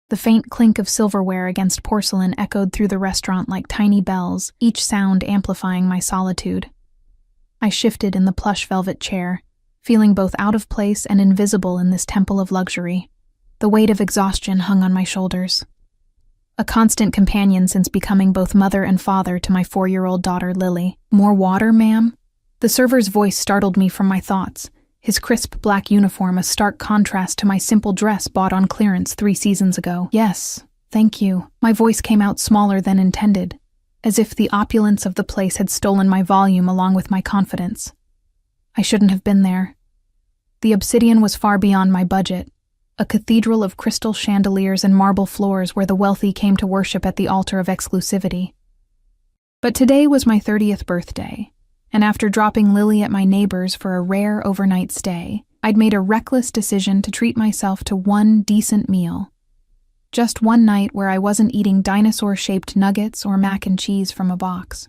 The faint clink of silverware against porcelain echoed through the restaurant like tiny bells, each sound amplifying my solitude. I shifted in the plush velvet chair, feeling both out of place and invisible in this temple of luxury. The weight of exhaustion hung on my shoulders. A constant companion since becoming both mother and father to my 4-year-old daughter, Lily. "More water, ma'am?" The server's voice startled me from my thoughts, his crisp black uniform a stark contrast to my simple dress bought on clearance 3 seasons ago. "Yes, thank you." My voice came out smaller than intended, as if the opulence of the place had stolen my volume along with my confidence. I shouldn't have been there. The obsidian was far beyond my budget, a cathedral of crystal chandeliers and marble floors where the wealthy came to worship at the altar of exclusivity. But today was my 30th birthday, and after dropping Lily at my neighbor's for a rare overnight stay, I'd made a reckless decision to treat myself to one decent meal. Just one night where I wasn't eating dinosaur-shaped nuggets or mac and cheese from a box.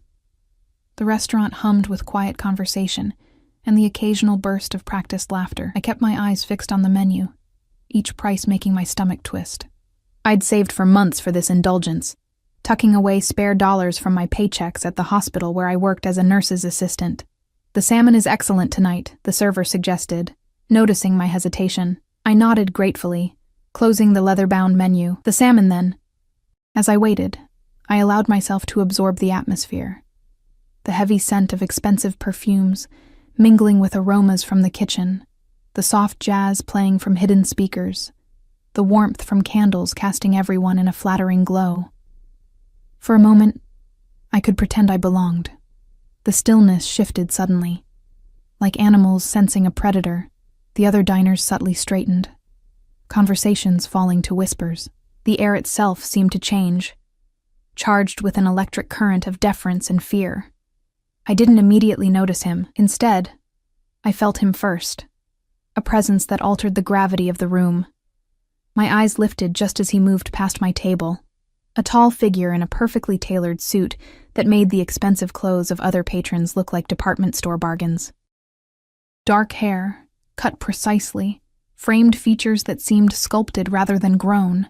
The restaurant hummed with quiet conversation and the occasional burst of practiced laughter. I kept my eyes fixed on the menu, each price making my stomach twist. I'd saved for months for this indulgence, tucking away spare dollars from my paychecks at the hospital where I worked as a nurse's assistant. "The salmon is excellent tonight," the server suggested, noticing my hesitation. I nodded gratefully, closing the leather-bound menu. "The salmon, then." As I waited, I allowed myself to absorb the atmosphere. The heavy scent of expensive perfumes, mingling with aromas from the kitchen, the soft jazz playing from hidden speakers, the warmth from candles casting everyone in a flattering glow. For a moment, I could pretend I belonged. The stillness shifted suddenly. Like animals sensing a predator, the other diners subtly straightened, conversations falling to whispers. The air itself seemed to change, charged with an electric current of deference and fear. I didn't immediately notice him. Instead, I felt him first, a presence that altered the gravity of the room. My eyes lifted just as he moved past my table, a tall figure in a perfectly tailored suit that made the expensive clothes of other patrons look like department store bargains. Dark hair, cut precisely, framed features that seemed sculpted rather than grown,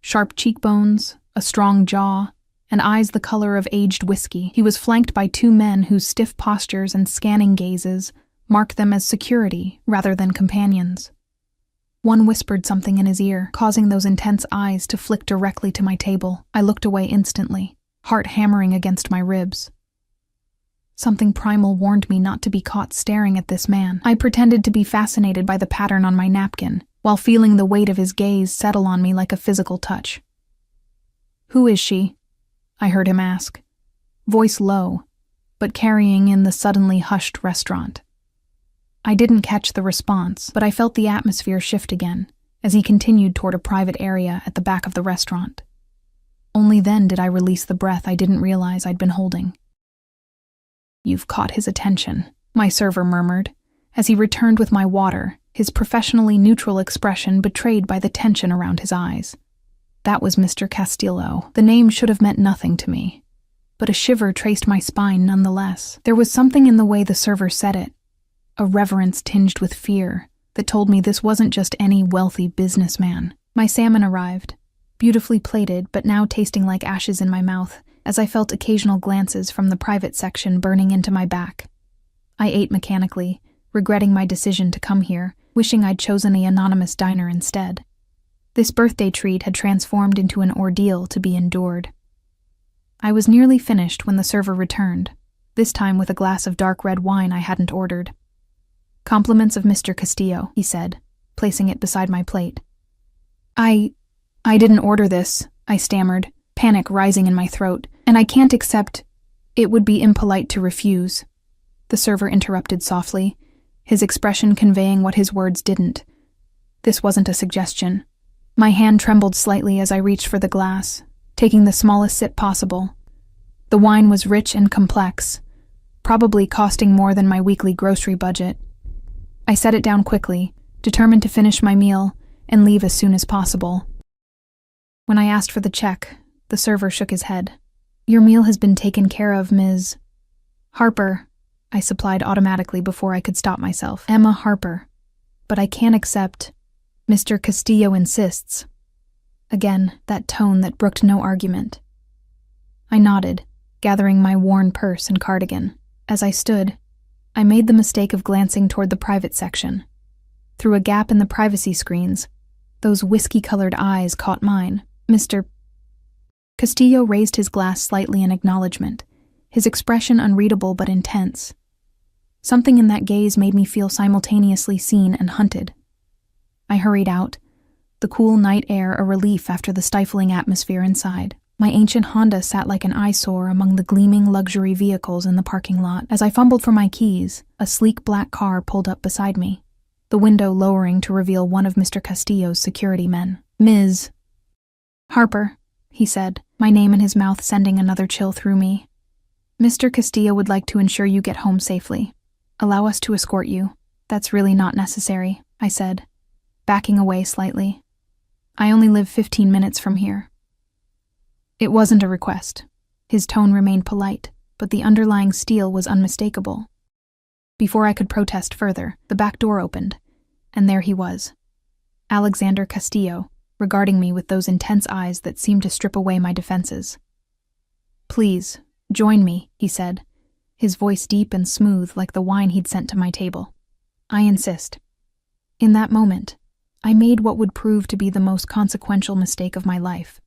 sharp cheekbones, a strong jaw, and eyes the color of aged whiskey. He was flanked by 2 men whose stiff postures and scanning gazes marked them as security rather than companions. One whispered something in his ear, causing those intense eyes to flick directly to my table. I looked away instantly, heart hammering against my ribs. Something primal warned me not to be caught staring at this man. I pretended to be fascinated by the pattern on my napkin, while feeling the weight of his gaze settle on me like a physical touch. "Who is she?" I heard him ask, voice low, but carrying in the suddenly hushed restaurant. I didn't catch the response, but I felt the atmosphere shift again as he continued toward a private area at the back of the restaurant. Only then did I release the breath I didn't realize I'd been holding. "You've caught his attention," my server murmured, as he returned with my water, his professionally neutral expression betrayed by the tension around his eyes. That was Mr. Castillo. The name should have meant nothing to me, but a shiver traced my spine nonetheless. There was something in the way the server said it, a reverence tinged with fear, that told me this wasn't just any wealthy businessman. My salmon arrived, beautifully plated but now tasting like ashes in my mouth, as I felt occasional glances from the private section burning into my back. I ate mechanically, regretting my decision to come here, wishing I'd chosen the anonymous diner instead. This birthday treat had transformed into an ordeal to be endured. I was nearly finished when the server returned, this time with a glass of dark red wine I hadn't ordered. "Compliments of Mr. Castillo," he said, placing it beside my plate. I didn't order this," I stammered, panic rising in my throat, "and I can't accept. It would be impolite to refuse." The server interrupted softly, his expression conveying what his words didn't. This wasn't a suggestion. My hand trembled slightly as I reached for the glass, taking the smallest sip possible. The wine was rich and complex, probably costing more than my weekly grocery budget. I set it down quickly, determined to finish my meal and leave as soon as possible. When I asked for the check, the server shook his head. "Your meal has been taken care of, Ms. Harper," I supplied automatically before I could stop myself. "Emma Harper. But I can't accept. Mr. Castillo insists." Again, that tone that brooked no argument. I nodded, gathering my worn purse and cardigan. As I stood, I made the mistake of glancing toward the private section. Through a gap in the privacy screens, those whiskey-colored eyes caught mine. Mr. Castillo raised his glass slightly in acknowledgement, his expression unreadable but intense. Something in that gaze made me feel simultaneously seen and hunted. I hurried out, the cool night air a relief after the stifling atmosphere inside. My ancient Honda sat like an eyesore among the gleaming luxury vehicles in the parking lot. As I fumbled for my keys, a sleek black car pulled up beside me, the window lowering to reveal one of Mr. Castillo's security men. Ms. Harper, he said, my name in his mouth sending another chill through me. Mr. Castillo would like to ensure you get home safely. Allow us to escort you. That's really not necessary, I said, backing away slightly. I only live 15 minutes from here. It wasn't a request. His tone remained polite, but the underlying steel was unmistakable. Before I could protest further, the back door opened, and there he was, Alexander Castillo, regarding me with those intense eyes that seemed to strip away my defenses. Please, join me, he said, his voice deep and smooth like the wine he'd sent to my table. I insist. In that moment, I made what would prove to be the most consequential mistake of my life.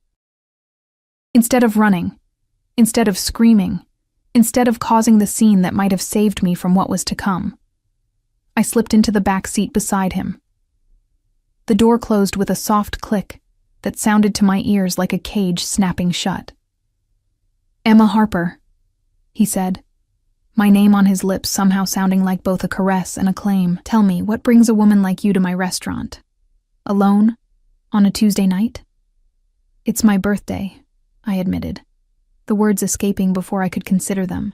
Instead of running, instead of screaming, instead of causing the scene that might have saved me from what was to come, I slipped into the back seat beside him. The door closed with a soft click that sounded to my ears like a cage snapping shut. Emma Harper, he said, my name on his lips somehow sounding like both a caress and a claim. Tell me, what brings a woman like you to my restaurant? Alone? On a Tuesday night? It's my birthday, I admitted, the words escaping before I could consider them.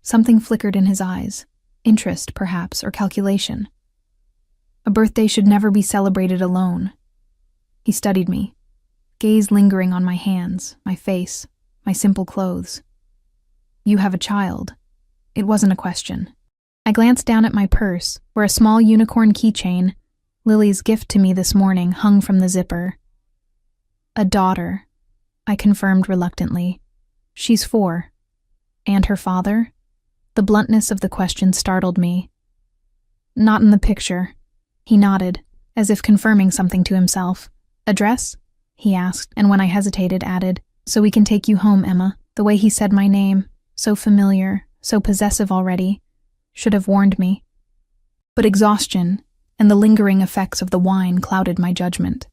Something flickered in his eyes, interest, perhaps, or calculation. A birthday should never be celebrated alone. He studied me, gaze lingering on my hands, my face, my simple clothes. You have a child. It wasn't a question. I glanced down at my purse, where a small unicorn keychain, Lily's gift to me this morning, hung from the zipper. A daughter, I confirmed reluctantly. She's 4. And her father? The bluntness of the question startled me. Not in the picture. He nodded, as if confirming something to himself. Address? He asked, and when I hesitated, added, so we can take you home, Emma. The way he said my name, so familiar, so possessive already, should have warned me. But exhaustion and the lingering effects of the wine clouded my judgment.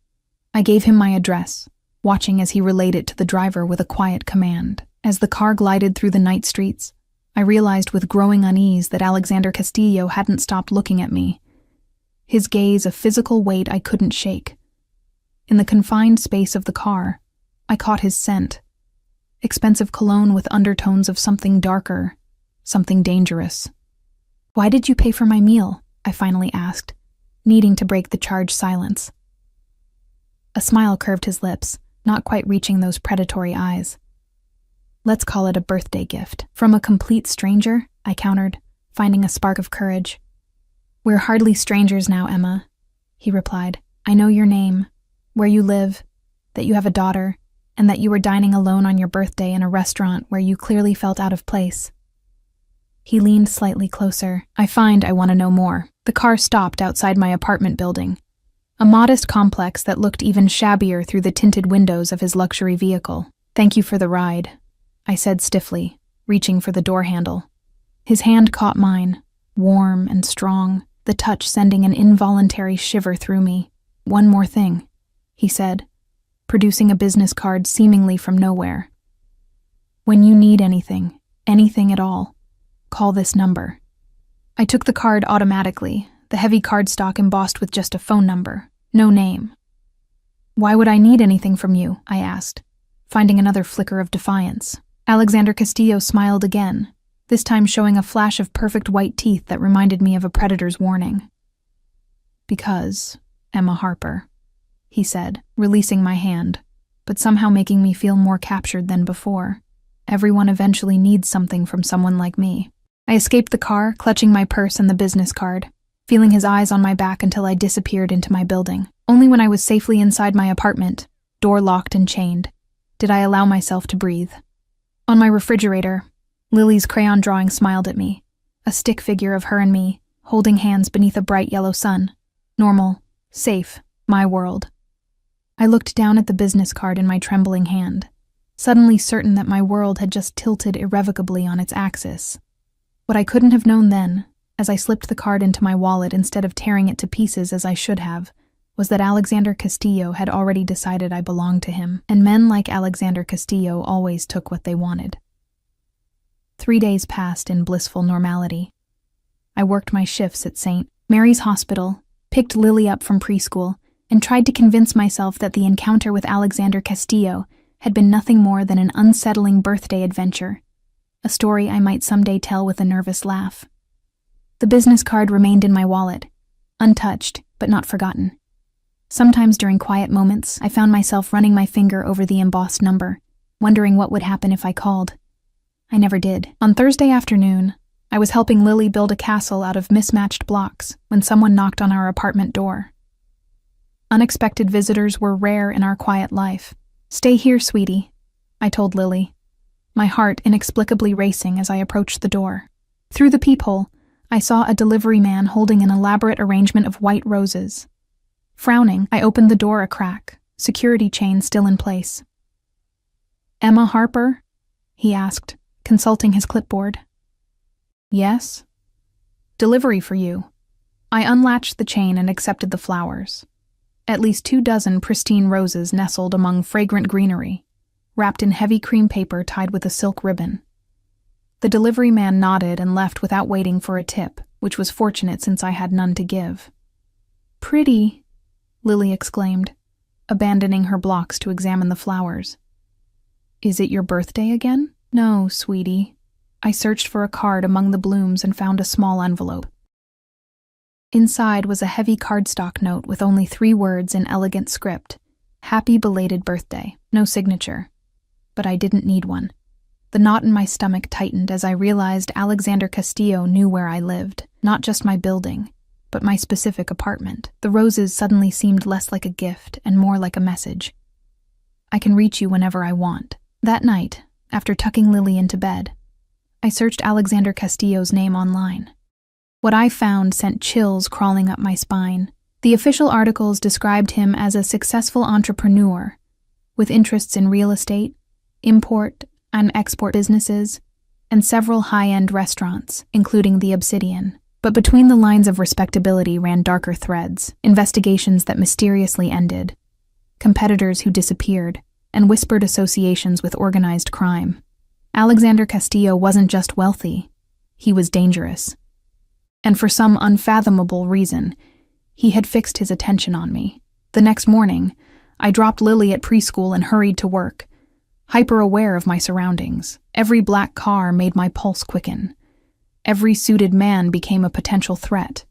I gave him my address, watching as he relayed it to the driver with a quiet command. As the car glided through the night streets, I realized with growing unease that Alexander Castillo hadn't stopped looking at me, his gaze a physical weight I couldn't shake. In the confined space of the car, I caught his scent, expensive cologne with undertones of something darker, something dangerous. Why did you pay for my meal? I finally asked, needing to break the charged silence. A smile curved his lips, not quite reaching those predatory eyes. Let's call it a birthday gift. From a complete stranger, I countered, finding a spark of courage. We're hardly strangers now, Emma, he replied. I know your name, where you live, that you have a daughter, and that you were dining alone on your birthday in a restaurant where you clearly felt out of place. He leaned slightly closer. I find I want to know more. The car stopped outside my apartment building, a modest complex that looked even shabbier through the tinted windows of his luxury vehicle. Thank you for the ride, I said stiffly, reaching for the door handle. His hand caught mine, warm and strong, the touch sending an involuntary shiver through me. One more thing, he said, producing a business card seemingly from nowhere. When you need anything, anything at all, call this number. I took the card automatically, the heavy cardstock embossed with just a phone number, no name. Why would I need anything from you? I asked, finding another flicker of defiance. Alexander Castillo smiled again, this time showing a flash of perfect white teeth that reminded me of a predator's warning. Because, Emma Harper, he said, releasing my hand, but somehow making me feel more captured than before. Everyone eventually needs something from someone like me. I escaped the car, clutching my purse and the business card, feeling his eyes on my back until I disappeared into my building. Only when I was safely inside my apartment door locked and chained. Did I allow myself to breathe? On my refrigerator, Lily's crayon drawing smiled at me, a stick figure of her and me, holding hands beneath a bright yellow sun. Normal, safe, my world. I looked down at the business card in my trembling hand, suddenly certain that my world had just tilted irrevocably on its axis. What I couldn't have known then, as I slipped the card into my wallet instead of tearing it to pieces as I should have, was that Alexander Castillo had already decided I belonged to him, and men like Alexander Castillo always took what they wanted. 3 days passed in blissful normality. I worked my shifts at St. Mary's Hospital, picked Lily up from preschool, and tried to convince myself that the encounter with Alexander Castillo had been nothing more than an unsettling birthday adventure, a story I might someday tell with a nervous laugh. The business card remained in my wallet, untouched but not forgotten. Sometimes during quiet moments, I found myself running my finger over the embossed number, wondering what would happen if I called. I never did. On Thursday afternoon, I was helping Lily build a castle out of mismatched blocks when someone knocked on our apartment door. Unexpected visitors were rare in our quiet life. "Stay here, sweetie," I told Lily, my heart inexplicably racing as I approached the door. Through the peephole, I saw a delivery man holding an elaborate arrangement of white roses. Frowning, I opened the door a crack, security chain still in place. "Emma Harper?" he asked, consulting his clipboard. "Yes?" "Delivery for you." I unlatched the chain and accepted the flowers. At least 24 pristine roses nestled among fragrant greenery, wrapped in heavy cream paper tied with a silk ribbon. The delivery man nodded and left without waiting for a tip, which was fortunate since I had none to give. "Pretty," Lily exclaimed, abandoning her blocks to examine the flowers. "Is it your birthday again?" "No, sweetie." I searched for a card among the blooms and found a small envelope. Inside was a heavy cardstock note with only 3 words in elegant script. "Happy belated birthday." No signature. But I didn't need one. The knot in my stomach tightened as I realized Alexander Castillo knew where I lived, not just my building, but my specific apartment. The roses suddenly seemed less like a gift and more like a message. "I can reach you whenever I want." That night, after tucking Lily into bed, I searched Alexander Castillo's name online. What I found sent chills crawling up my spine. The official articles described him as a successful entrepreneur, with interests in real estate, import and export businesses, and several high-end restaurants, including the Obsidian. But between the lines of respectability ran darker threads, investigations that mysteriously ended, competitors who disappeared, and whispered associations with organized crime. Alexander Castillo wasn't just wealthy, he was dangerous. And for some unfathomable reason, he had fixed his attention on me. The next morning, I dropped Lily at preschool and hurried to work, hyper-aware of my surroundings. Every black car made my pulse quicken. Every suited man became a potential threat.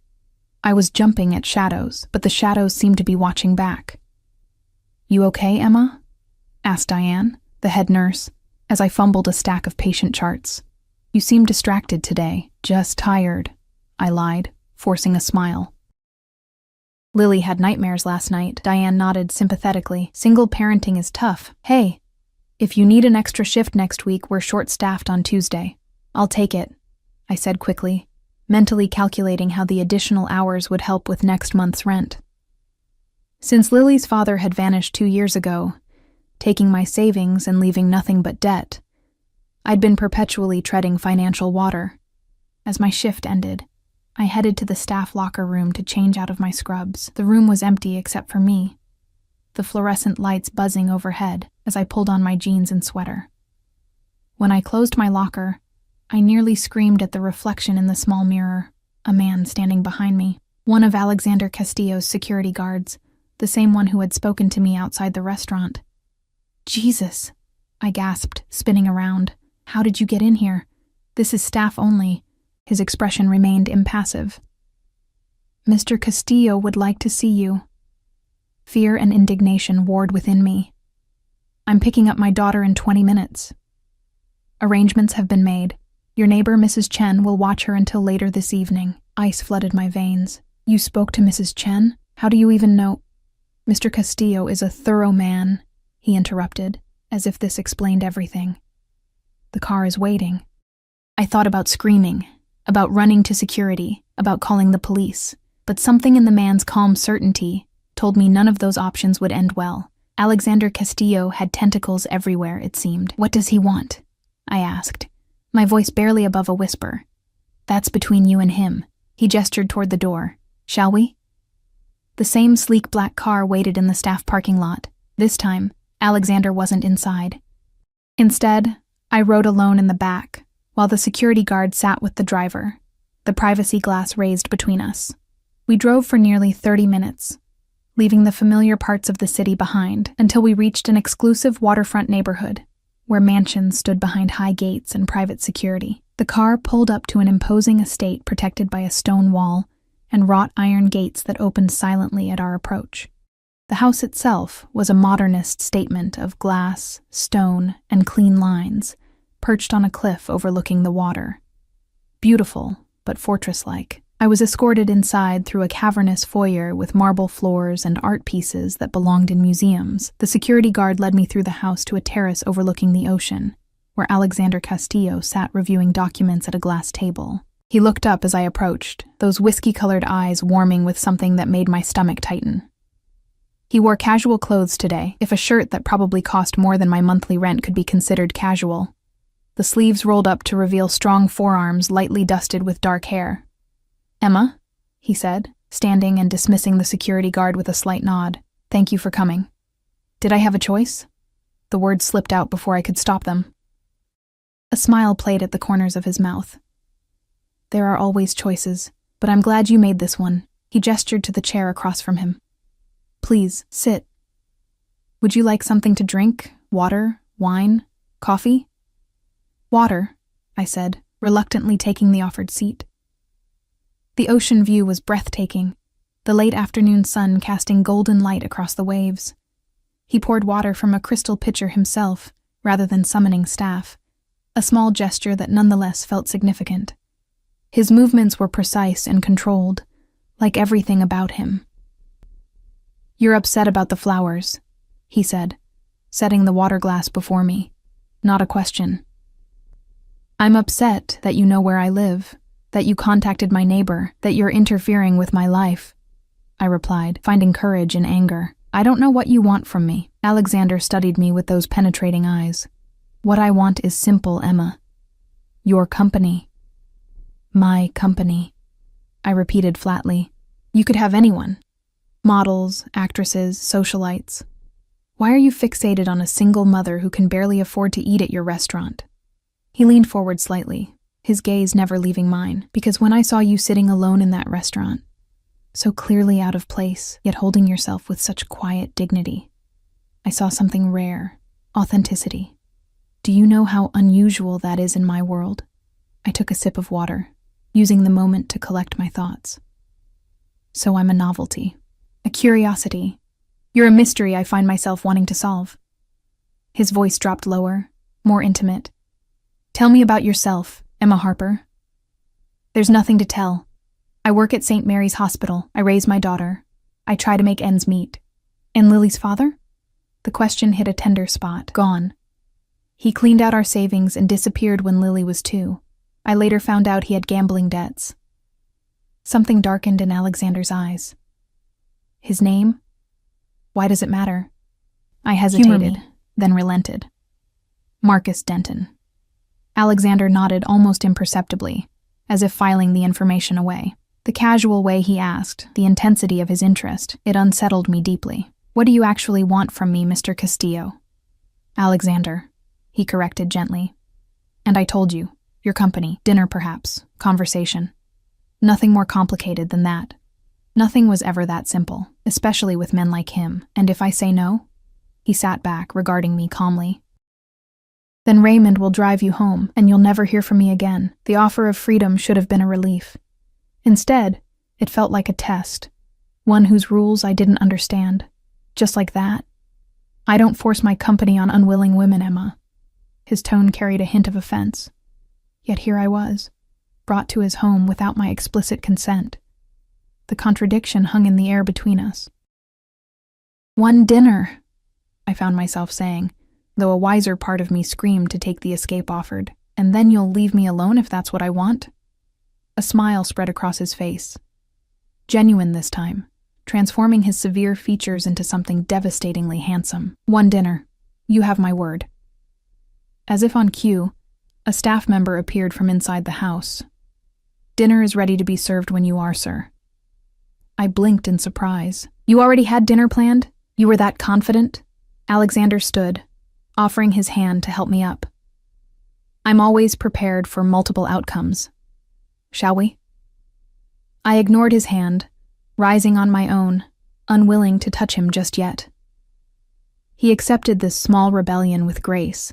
I was jumping at shadows, but the shadows seemed to be watching back. "You okay, Emma?" asked Diane, the head nurse, as I fumbled a stack of patient charts. "You seem distracted today." "Just tired," I lied, forcing a smile. "Lily had nightmares last night." Diane nodded sympathetically. "Single parenting is tough." "Hey, if you need an extra shift next week, we're short-staffed on Tuesday." "I'll take it," I said quickly, mentally calculating how the additional hours would help with next month's rent. Since Lily's father had vanished 2 years ago, taking my savings and leaving nothing but debt, I'd been perpetually treading financial water. As my shift ended, I headed to the staff locker room to change out of my scrubs. The room was empty except for me, the fluorescent lights buzzing overhead as I pulled on my jeans and sweater. When I closed my locker, I nearly screamed at the reflection in the small mirror, a man standing behind me, one of Alexander Castillo's security guards, the same one who had spoken to me outside the restaurant. "Jesus," I gasped, spinning around. "How did you get in here? This is staff only." His expression remained impassive. "Mr. Castillo would like to see you." Fear and indignation warred within me. "I'm picking up my daughter in 20 minutes. Arrangements have been made. Your neighbor, Mrs. Chen, will watch her until later this evening." Ice flooded my veins. "You spoke to Mrs. Chen? How do you even know?" "Mr. Castillo is a thorough man. he interrupted, as if this explained everything. The car is waiting. I thought about screaming, about running to security, about calling the police, but something in the man's calm certainty told me none of those options would end well. Alexander Castillo had tentacles everywhere, it seemed. What does he want? I asked, my voice barely above a whisper. That's between you and him. He gestured toward the door. Shall we? The same sleek black car waited in the staff parking lot. This time, Alexander wasn't inside. Instead, I rode alone in the back, while the security guard sat with the driver, the privacy glass raised between us. We drove for nearly 30 minutes, leaving the familiar parts of the city behind until we reached an exclusive waterfront neighborhood, where mansions stood behind high gates and private security. The car pulled up to an imposing estate protected by a stone wall and wrought iron gates that opened silently at our approach. The house itself was a modernist statement of glass, stone, and clean lines, perched on a cliff overlooking the water. Beautiful, but fortress-like. I was escorted inside through a cavernous foyer with marble floors and art pieces that belonged in museums. The security guard led me through the house to a terrace overlooking the ocean, where Alexander Castillo sat reviewing documents at a glass table. He looked up as I approached, those whiskey-colored eyes warming with something that made my stomach tighten. He wore casual clothes today, if a shirt that probably cost more than my monthly rent could be considered casual. The sleeves rolled up to reveal strong forearms lightly dusted with dark hair. Emma, he said, standing and dismissing the security guard with a slight nod. Thank you for coming. Did I have a choice? The words slipped out before I could stop them. A smile played at the corners of his mouth. There are always choices, but I'm glad you made this one. He gestured to the chair across from him. Please, sit. Would you like something to drink? Water? Wine? Coffee? Water, I said, reluctantly taking the offered seat. The ocean view was breathtaking, the late afternoon sun casting golden light across the waves. He poured water from a crystal pitcher himself, rather than summoning staff, a small gesture that nonetheless felt significant. His movements were precise and controlled, like everything about him. You're upset about the flowers, he said, setting the water glass before me. Not a question. I'm upset that you know where I live, that you contacted my neighbor, that you're interfering with my life, I replied, finding courage in anger. I don't know what you want from me. Alexander studied me with those penetrating eyes. What I want is simple, Emma. Your company. My company, I repeated flatly. You could have anyone. Models, actresses, socialites. Why are you fixated on a single mother who can barely afford to eat at your restaurant? He leaned forward slightly, his gaze never leaving mine, because when I saw you sitting alone in that restaurant, so clearly out of place, yet holding yourself with such quiet dignity, I saw something rare, authenticity. Do you know how unusual that is in my world? I took a sip of water, using the moment to collect my thoughts. So I'm a novelty, a curiosity. You're a mystery I find myself wanting to solve. His voice dropped lower, more intimate. Tell me about yourself, Emma Harper. There's nothing to tell. I work at St. Mary's Hospital. I raise my daughter. I try to make ends meet. And Lily's father? The question hit a tender spot. Gone. He cleaned out our savings and disappeared when Lily was 2. I later found out he had gambling debts. Something darkened in Alexander's eyes. His name? Why does it matter? I hesitated, then relented. Marcus Denton. Alexander nodded almost imperceptibly, as if filing the information away. The casual way he asked, the intensity of his interest, it unsettled me deeply. What do you actually want from me, Mr. Castillo? Alexander, he corrected gently. And I told you, your company, dinner perhaps, conversation. Nothing more complicated than that. Nothing was ever that simple, especially with men like him. And if I say no? He sat back, regarding me calmly. Then Raymond will drive you home, and you'll never hear from me again. The offer of freedom should have been a relief. Instead, it felt like a test, one whose rules I didn't understand. Just like that. I don't force my company on unwilling women, Emma. His tone carried a hint of offense. Yet here I was, brought to his home without my explicit consent. The contradiction hung in the air between us. One dinner, I found myself saying, though a wiser part of me screamed to take the escape offered. And then you'll leave me alone if that's what I want? A smile spread across his face. Genuine this time, transforming his severe features into something devastatingly handsome. One dinner. You have my word. As if on cue, a staff member appeared from inside the house. Dinner is ready to be served when you are, sir. I blinked in surprise. You already had dinner planned? You were that confident? Alexander stood, offering his hand to help me up. I'm always prepared for multiple outcomes. Shall we? I ignored his hand, rising on my own, unwilling to touch him just yet. He accepted this small rebellion with grace,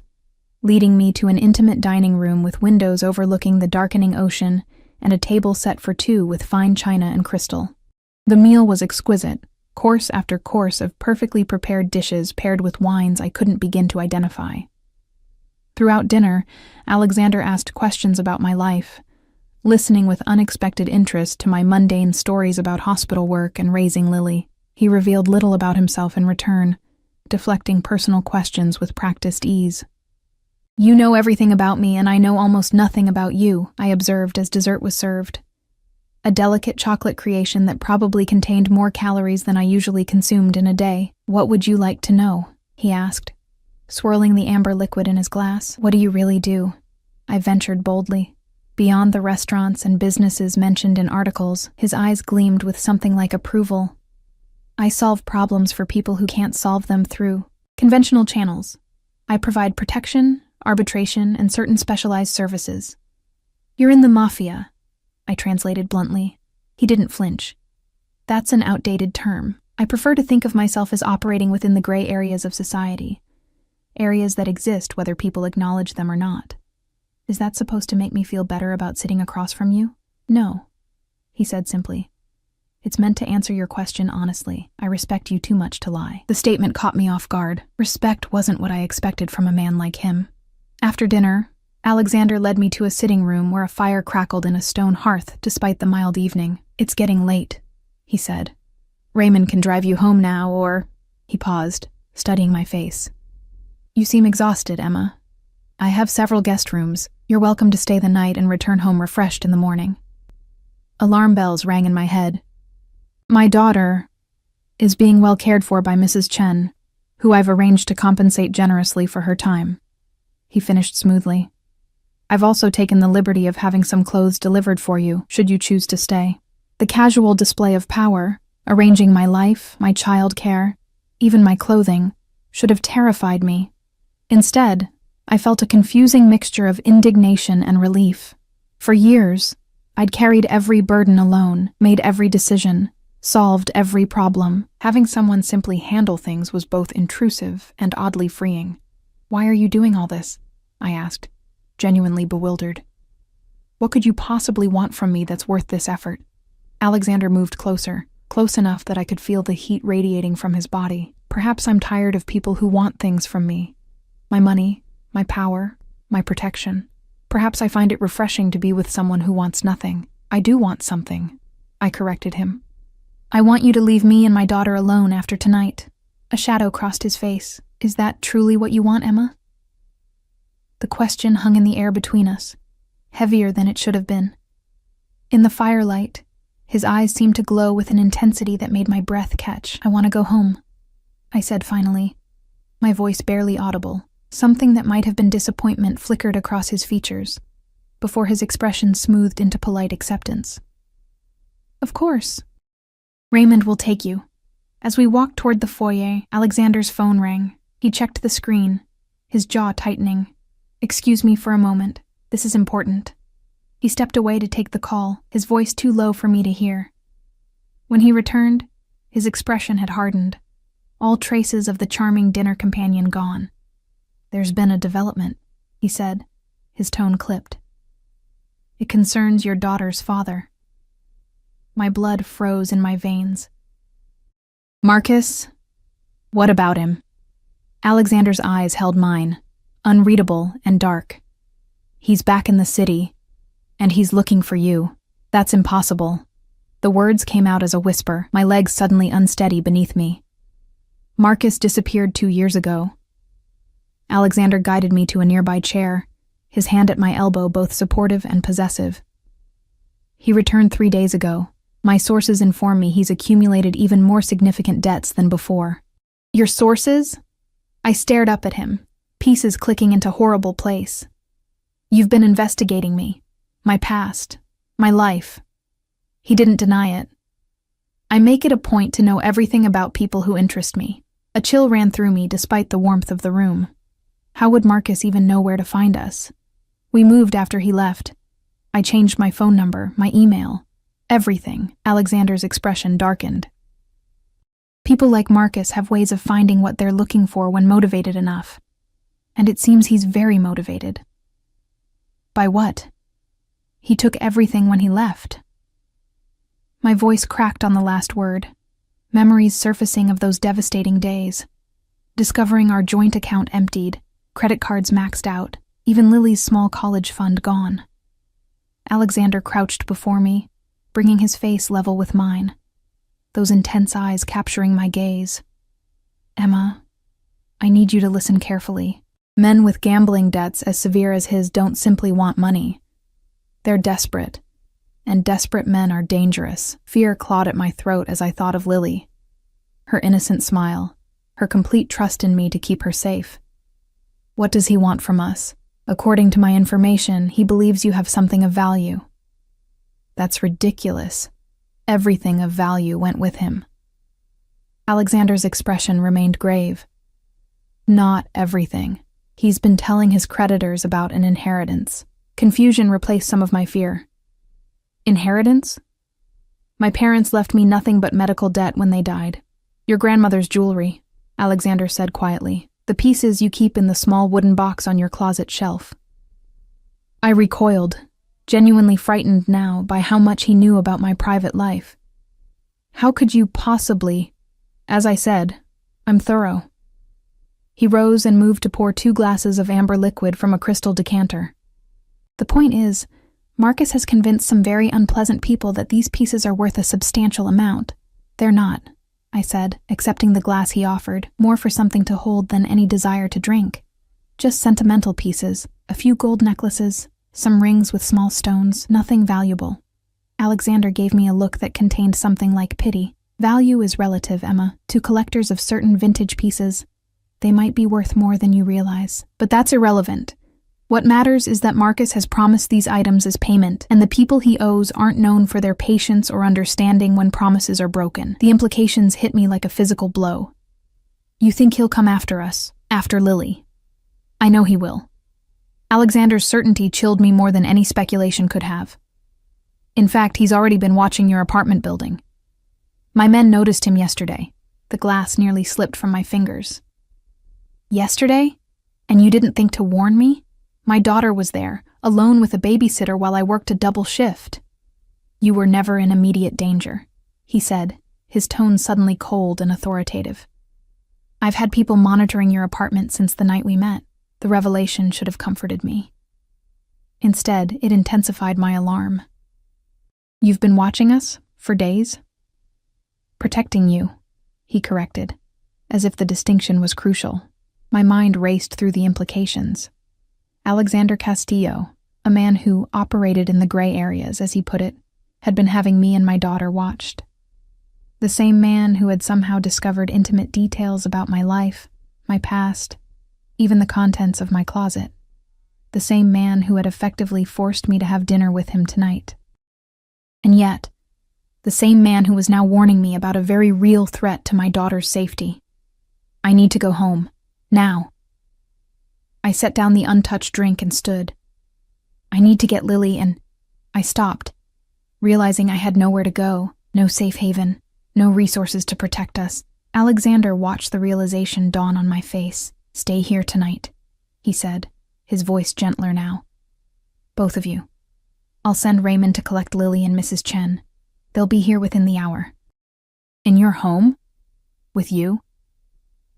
leading me to an intimate dining room with windows overlooking the darkening ocean and a table set for two with fine china and crystal. The meal was exquisite, course after course of perfectly prepared dishes paired with wines I couldn't begin to identify. Throughout dinner, Alexander asked questions about my life, listening with unexpected interest to my mundane stories about hospital work and raising Lily. He revealed little about himself in return, deflecting personal questions with practiced ease. You know everything about me, and I know almost nothing about you, I observed as dessert was served. A delicate chocolate creation that probably contained more calories than I usually consumed in a day. What would you like to know? He asked, swirling the amber liquid in his glass. What do you really do? I ventured boldly. Beyond the restaurants and businesses mentioned in articles, his eyes gleamed with something like approval. I solve problems for people who can't solve them through conventional channels. I provide protection, arbitration, and certain specialized services. You're in the Mafia, I translated bluntly. He didn't flinch. That's an outdated term. I prefer to think of myself as operating within the gray areas of society. Areas that exist whether people acknowledge them or not. Is that supposed to make me feel better about sitting across from you? No, he said simply. It's meant to answer your question honestly. I respect you too much to lie. The statement caught me off guard. Respect wasn't what I expected from a man like him. After dinner, Alexander led me to a sitting room where a fire crackled in a stone hearth despite the mild evening. It's getting late, he said. Raymond can drive you home now, or... He paused, studying my face. You seem exhausted, Emma. I have several guest rooms. You're welcome to stay the night and return home refreshed in the morning. Alarm bells rang in my head. My daughter is being well cared for by Mrs. Chen, who I've arranged to compensate generously for her time. He finished smoothly. I've also taken the liberty of having some clothes delivered for you, should you choose to stay. The casual display of power, arranging my life, my child care, even my clothing, should have terrified me. Instead, I felt a confusing mixture of indignation and relief. For years, I'd carried every burden alone, made every decision, solved every problem. Having someone simply handle things was both intrusive and oddly freeing. Why are you doing all this? I asked, genuinely bewildered. What could you possibly want from me that's worth this effort? Alexander moved closer, close enough that I could feel the heat radiating from his body. Perhaps I'm tired of people who want things from me. My money, my power, my protection. Perhaps I find it refreshing to be with someone who wants nothing. I do want something, I corrected him. I want you to leave me and my daughter alone after tonight. A shadow crossed his face. Is that truly what you want, Emma? The question hung in the air between us, heavier than it should have been. In the firelight, his eyes seemed to glow with an intensity that made my breath catch. I want to go home, I said finally, my voice barely audible. Something that might have been disappointment flickered across his features, before his expression smoothed into polite acceptance. Of course. Raymond will take you. As we walked toward the foyer, Alexander's phone rang. He checked the screen, his jaw tightening. Excuse me for a moment. This is important. He stepped away to take the call, his voice too low for me to hear. When he returned, his expression had hardened, all traces of the charming dinner companion gone. There's been a development, he said, his tone clipped. It concerns your daughter's father. My blood froze in my veins. Marcus? What about him? Alexander's eyes held mine, unreadable and dark. He's back in the city, and he's looking for you. That's impossible. The words came out as a whisper, my legs suddenly unsteady beneath me. Marcus disappeared 2 years ago. Alexander guided me to a nearby chair, his hand at my elbow both supportive and possessive. He returned 3 days ago. My sources inform me he's accumulated even more significant debts than before. Your sources? I stared up at him, pieces clicking into horrible place. You've been investigating me, my past, my life. He didn't deny it. I make it a point to know everything about people who interest me. A chill ran through me despite the warmth of the room. How would Marcus even know where to find us? We moved after he left. I changed my phone number, my email, everything. Alexander's expression darkened. People like Marcus have ways of finding what they're looking for when motivated enough. And it seems he's very motivated. By what? He took everything when he left. My voice cracked on the last word, memories surfacing of those devastating days. Discovering our joint account emptied, credit cards maxed out, even Lily's small college fund gone. Alexander crouched before me, bringing his face level with mine, those intense eyes capturing my gaze. Emma, I need you to listen carefully. Men with gambling debts as severe as his don't simply want money. They're desperate, and desperate men are dangerous. Fear clawed at my throat as I thought of Lily. Her innocent smile, her complete trust in me to keep her safe. What does he want from us? According to my information, he believes you have something of value. That's ridiculous. Everything of value went with him. Alexander's expression remained grave. Not everything. He's been telling his creditors about an inheritance. Confusion replaced some of my fear. Inheritance? My parents left me nothing but medical debt when they died. Your grandmother's jewelry, Alexander said quietly. The pieces you keep in the small wooden box on your closet shelf. I recoiled, genuinely frightened now by how much he knew about my private life. How could you possibly? As I said, I'm thorough. He rose and moved to pour 2 glasses of amber liquid from a crystal decanter. The point is, Marcus has convinced some very unpleasant people that these pieces are worth a substantial amount. They're not, I said, accepting the glass he offered, more for something to hold than any desire to drink. Just sentimental pieces, a few gold necklaces, some rings with small stones, nothing valuable. Alexander gave me a look that contained something like pity. Value is relative, Emma. To collectors of certain vintage pieces, they might be worth more than you realize. But that's irrelevant. What matters is that Marcus has promised these items as payment, and the people he owes aren't known for their patience or understanding when promises are broken. The implications hit me like a physical blow. You think he'll come after us, after Lily? I know he will. Alexander's certainty chilled me more than any speculation could have. In fact, he's already been watching your apartment building. My men noticed him yesterday. The glass nearly slipped from my fingers. Yesterday? And you didn't think to warn me? My daughter was there, alone with a babysitter while I worked a double shift. You were never in immediate danger, he said, his tone suddenly cold and authoritative. I've had people monitoring your apartment since the night we met. The revelation should have comforted me. Instead, it intensified my alarm. You've been watching us? For days? Protecting you, he corrected, as if the distinction was crucial. My mind raced through the implications. Alexander Castillo, a man who operated in the gray areas, as he put it, had been having me and my daughter watched. The same man who had somehow discovered intimate details about my life, my past, even the contents of my closet. The same man who had effectively forced me to have dinner with him tonight. And yet, the same man who was now warning me about a very real threat to my daughter's safety. I need to go home. Now. I set down the untouched drink and stood. I need to get Lily and... I stopped, realizing I had nowhere to go, no safe haven, no resources to protect us. Alexander watched the realization dawn on my face. Stay here tonight, he said, his voice gentler now. Both of you. I'll send Raymond to collect Lily and Mrs. Chen. They'll be here within the hour. In your home? With you?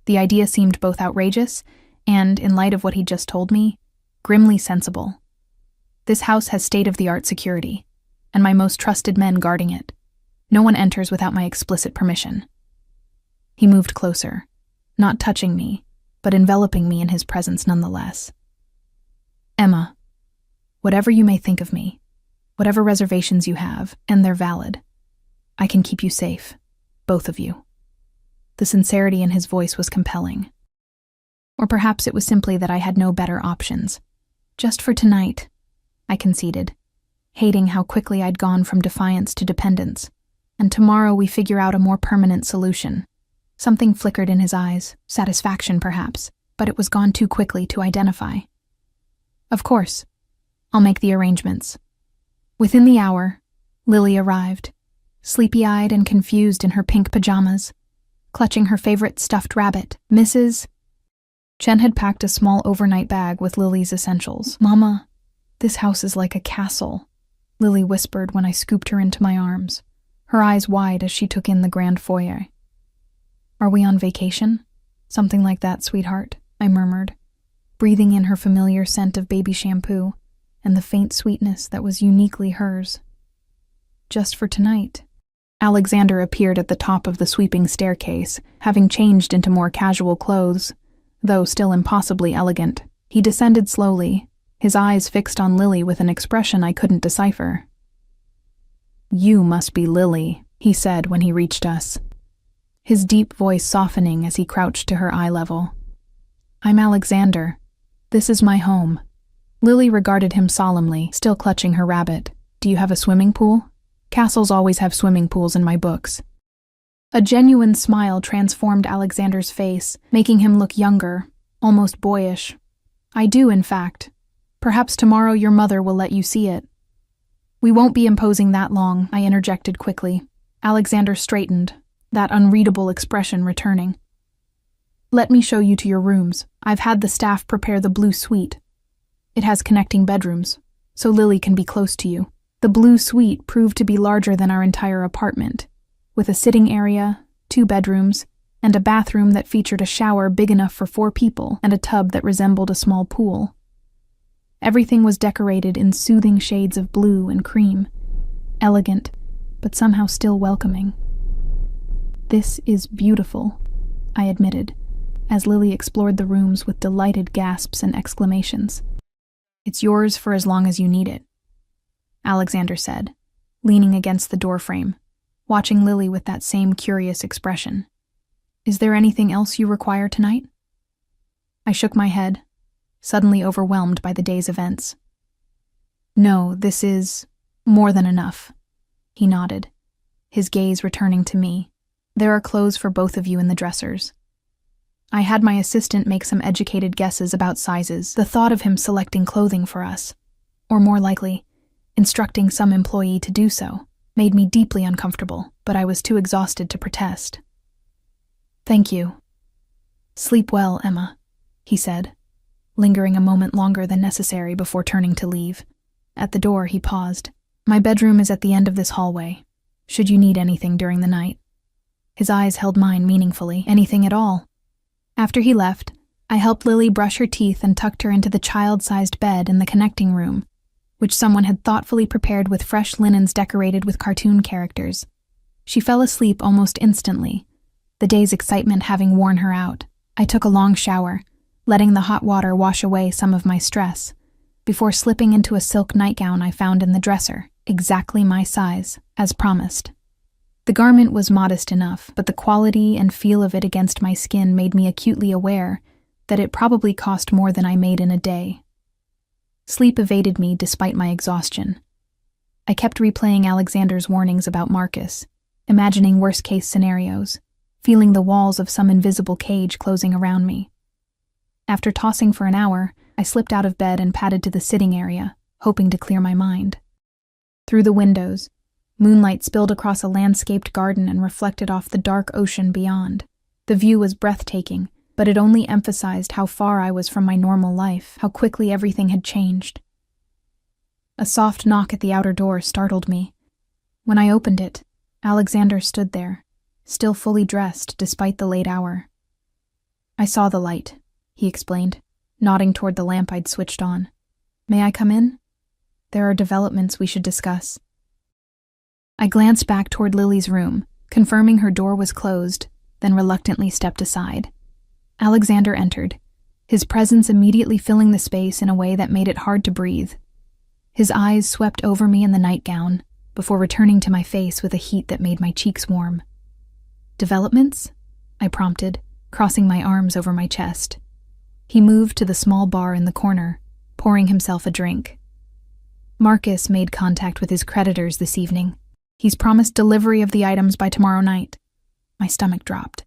The idea seemed both outrageous and, in light of what he'd just told me, grimly sensible. This house has state-of-the-art security, and my most trusted men guarding it. No one enters without my explicit permission. He moved closer, not touching me, but enveloping me in his presence nonetheless. Emma, whatever you may think of me, whatever reservations you have, and they're valid, I can keep you safe, both of you. The sincerity in his voice was compelling. Or perhaps it was simply that I had no better options. Just for tonight, I conceded, hating how quickly I'd gone from defiance to dependence. And tomorrow we figure out a more permanent solution. Something flickered in his eyes, satisfaction perhaps, but it was gone too quickly to identify. Of course, I'll make the arrangements. Within the hour, Lily arrived, sleepy-eyed and confused in her pink pajamas, clutching her favorite stuffed rabbit, Mrs. Chen had packed a small overnight bag with Lily's essentials. "Mama, this house is like a castle," Lily whispered when I scooped her into my arms, her eyes wide as she took in the grand foyer. "Are we on vacation?" "Something like that, sweetheart," I murmured, breathing in her familiar scent of baby shampoo and the faint sweetness that was uniquely hers. "Just for tonight." Alexander appeared at the top of the sweeping staircase, having changed into more casual clothes, though still impossibly elegant. He descended slowly, his eyes fixed on Lily with an expression I couldn't decipher. "You must be Lily," he said when he reached us, his deep voice softening as he crouched to her eye level. "I'm Alexander. This is my home." Lily regarded him solemnly, still clutching her rabbit. "Do you have a swimming pool? Castles always have swimming pools in my books." A genuine smile transformed Alexander's face, making him look younger, almost boyish. "I do, in fact. Perhaps tomorrow your mother will let you see it." "We won't be imposing that long," I interjected quickly. Alexander straightened, that unreadable expression returning. "Let me show you to your rooms. I've had the staff prepare the blue suite. It has connecting bedrooms, so Lily can be close to you." The blue suite proved to be larger than our entire apartment, with a sitting area, 2 bedrooms, and a bathroom that featured a shower big enough for 4 people and a tub that resembled a small pool. Everything was decorated in soothing shades of blue and cream, elegant, but somehow still welcoming. "This is beautiful," I admitted, as Lily explored the rooms with delighted gasps and exclamations. "It's yours for as long as you need it," Alexander said, leaning against the doorframe, watching Lily with that same curious expression. "Is there anything else you require tonight?" I shook my head, suddenly overwhelmed by the day's events. "No, this is more than enough," he nodded, his gaze returning to me. "There are clothes for both of you in the dressers." I had my assistant make some educated guesses about sizes. The thought of him selecting clothing for us, or more likely, instructing some employee to do so, made me deeply uncomfortable, but I was too exhausted to protest. "Thank you. Sleep well, Emma," he said, lingering a moment longer than necessary before turning to leave. At the door, he paused. "My bedroom is at the end of this hallway, should you need anything during the night." His eyes held mine meaningfully. "Anything at all." After he left, I helped Lily brush her teeth and tucked her into the child-sized bed in the connecting room, which someone had thoughtfully prepared with fresh linens decorated with cartoon characters. She fell asleep almost instantly, the day's excitement having worn her out. I took a long shower, letting the hot water wash away some of my stress, before slipping into a silk nightgown I found in the dresser, exactly my size, as promised. The garment was modest enough, but the quality and feel of it against my skin made me acutely aware that it probably cost more than I made in a day. Sleep evaded me despite my exhaustion. I kept replaying Alexander's warnings about Marcus, imagining worst-case scenarios, feeling the walls of some invisible cage closing around me. After tossing for an hour, I slipped out of bed and padded to the sitting area, hoping to clear my mind. Through the windows, moonlight spilled across a landscaped garden and reflected off the dark ocean beyond. The view was breathtaking, but it only emphasized how far I was from my normal life, how quickly everything had changed. A soft knock at the outer door startled me. When I opened it, Alexander stood there, still fully dressed despite the late hour. "I saw the light," he explained, nodding toward the lamp I'd switched on. "May I come in? There are developments we should discuss." I glanced back toward Lily's room, confirming her door was closed, then reluctantly stepped aside. Alexander entered, his presence immediately filling the space in a way that made it hard to breathe. His eyes swept over me in the nightgown, before returning to my face with a heat that made my cheeks warm. "Developments?" I prompted, crossing my arms over my chest. He moved to the small bar in the corner, pouring himself a drink. "Marcus made contact with his creditors this evening. He's promised delivery of the items by tomorrow night." My stomach dropped.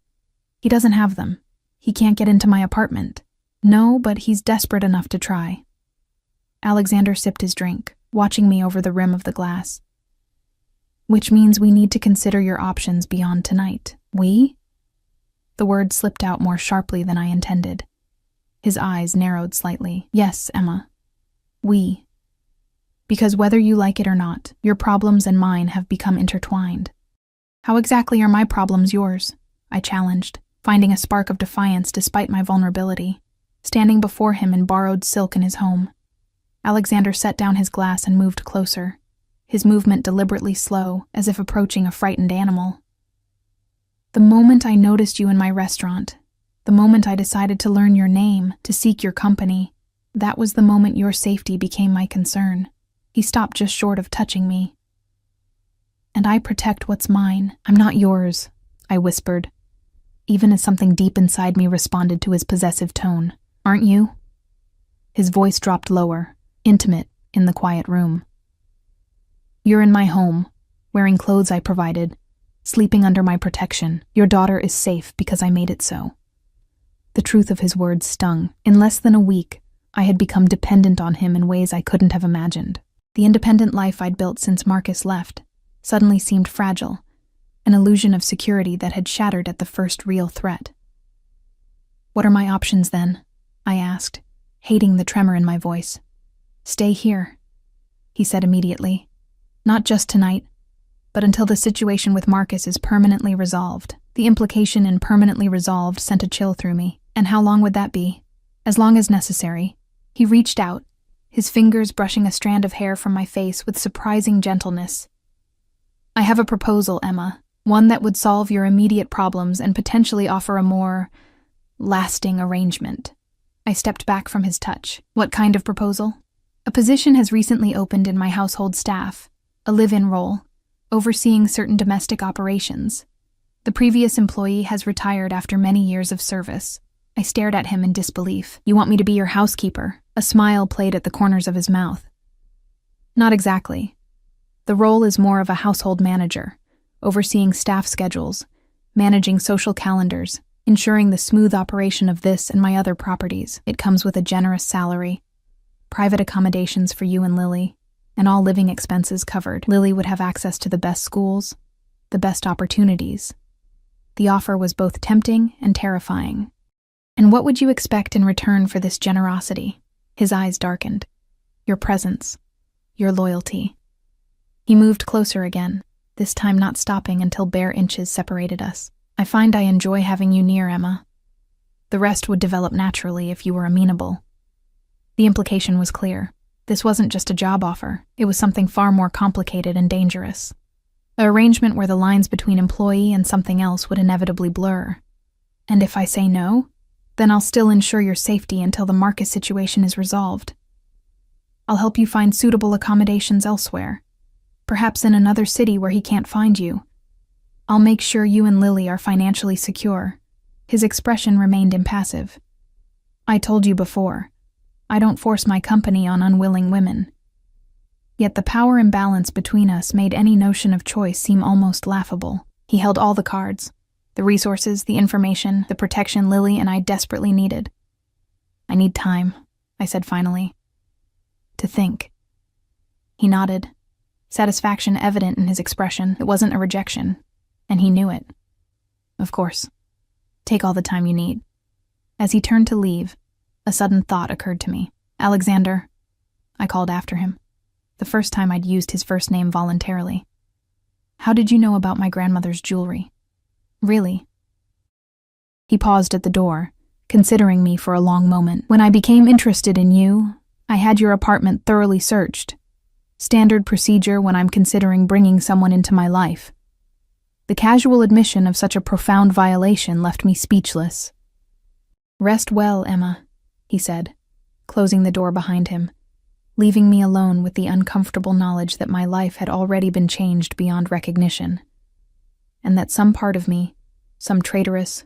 "He doesn't have them. He can't get into my apartment." "No, but he's desperate enough to try." Alexander sipped his drink, watching me over the rim of the glass. "Which means we need to consider your options beyond tonight." "We?" The word slipped out more sharply than I intended. His eyes narrowed slightly. "Yes, Emma. We. Because whether you like it or not, your problems and mine have become intertwined." "How exactly are my problems yours?" I challenged, finding a spark of defiance despite my vulnerability, standing before him in borrowed silk in his home. Alexander set down his glass and moved closer, his movement deliberately slow, as if approaching a frightened animal. "The moment I noticed you in my restaurant, the moment I decided to learn your name, to seek your company, that was the moment your safety became my concern." He stopped just short of touching me. "And I protect what's mine. I'm not yours," I whispered, even as something deep inside me responded to his possessive tone. "Aren't you?" His voice dropped lower, intimate, in the quiet room. "You're in my home, wearing clothes I provided, sleeping under my protection. Your daughter is safe because I made it so." The truth of his words stung. In less than a week, I had become dependent on him in ways I couldn't have imagined. The independent life I'd built since Marcus left suddenly seemed fragile, an illusion of security that had shattered at the first real threat. "What are my options then?" I asked, hating the tremor in my voice. "Stay here," he said immediately. "Not just tonight, but until the situation with Marcus is permanently resolved." The implication in permanently resolved sent a chill through me. "And how long would that be?" "As long as necessary." He reached out, his fingers brushing a strand of hair from my face with surprising gentleness. "I have a proposal, Emma, one that would solve your immediate problems and potentially offer a more lasting arrangement." I stepped back from his touch. "What kind of proposal?" "A position has recently opened in my household staff, a live-in role, overseeing certain domestic operations. The previous employee has retired after many years of service." I stared at him in disbelief. "You want me to be your housekeeper?" A smile played at the corners of his mouth. "Not exactly. The role is more of a household manager, overseeing staff schedules, managing social calendars, ensuring the smooth operation of this and my other properties. It comes with a generous salary, private accommodations for you and Lily, and all living expenses covered. Lily would have access to the best schools, the best opportunities." The offer was both tempting and terrifying. "And what would you expect in return for this generosity?" His eyes darkened. "Your presence, your loyalty." He moved closer again, this time not stopping until bare inches separated us. "I find I enjoy having you near, Emma. The rest would develop naturally if you were amenable." The implication was clear. This wasn't just a job offer, it was something far more complicated and dangerous. An arrangement where the lines between employee and something else would inevitably blur. "And if I say no, then I'll still ensure your safety until the Marcus situation is resolved. I'll help you find suitable accommodations elsewhere, perhaps in another city where he can't find you. I'll make sure you and Lily are financially secure." His expression remained impassive. "I told you before, I don't force my company on unwilling women." Yet the power imbalance between us made any notion of choice seem almost laughable. He held all the cards, the resources, the information, the protection Lily and I desperately needed. "I need time," I said finally. "To think." He nodded, satisfaction evident in his expression. It wasn't a rejection, and he knew it. "Of course. Take all the time you need." As he turned to leave, a sudden thought occurred to me. "Alexander," I called after him, the first time I'd used his first name voluntarily. "How did you know about my grandmother's jewelry? Really?" He paused at the door, considering me for a long moment. "When I became interested in you, I had your apartment thoroughly searched. Standard procedure when I'm considering bringing someone into my life." The casual admission of such a profound violation left me speechless. "Rest well, Emma," he said, closing the door behind him, leaving me alone with the uncomfortable knowledge that my life had already been changed beyond recognition, and that some part of me, some traitorous,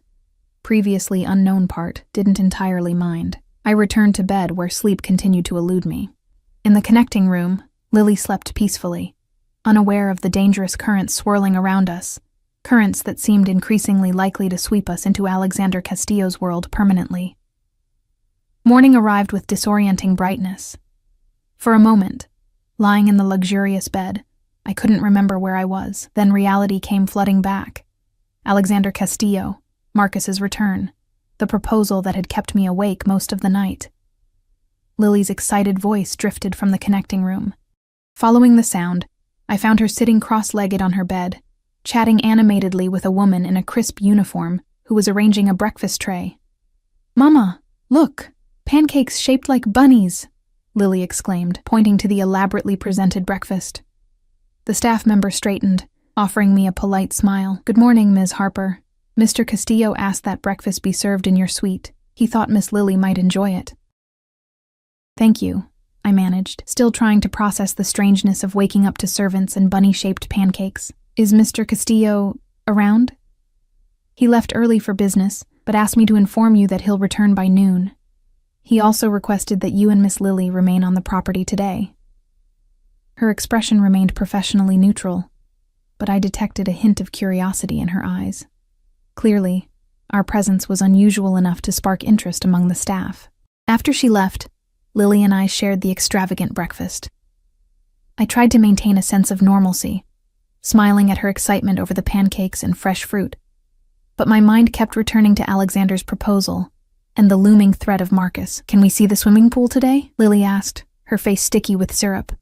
previously unknown part, didn't entirely mind. I returned to bed where sleep continued to elude me. In the connecting room, Lily slept peacefully, unaware of the dangerous currents swirling around us, currents that seemed increasingly likely to sweep us into Alexander Castillo's world permanently. Morning arrived with disorienting brightness. For a moment, lying in the luxurious bed, I couldn't remember where I was. Then reality came flooding back. Alexander Castillo, Marcus's return, the proposal that had kept me awake most of the night. Lily's excited voice drifted from the connecting room. Following the sound, I found her sitting cross-legged on her bed, chatting animatedly with a woman in a crisp uniform who was arranging a breakfast tray. "Mama, look, pancakes shaped like bunnies," Lily exclaimed, pointing to the elaborately presented breakfast. The staff member straightened, offering me a polite smile. "Good morning, Ms. Harper. Mr. Castillo asked that breakfast be served in your suite. He thought Miss Lily might enjoy it." "Thank you," I managed, still trying to process the strangeness of waking up to servants and bunny-shaped pancakes. "Is Mr. Castillo around?" "He left early for business, but asked me to inform you that he'll return by noon. He also requested that you and Miss Lily remain on the property today." Her expression remained professionally neutral, but I detected a hint of curiosity in her eyes. Clearly, our presence was unusual enough to spark interest among the staff. After she left, Lily and I shared the extravagant breakfast. I tried to maintain a sense of normalcy, smiling at her excitement over the pancakes and fresh fruit, but my mind kept returning to Alexander's proposal and the looming threat of Marcus. "Can we see the swimming pool today?" Lily asked, her face sticky with syrup.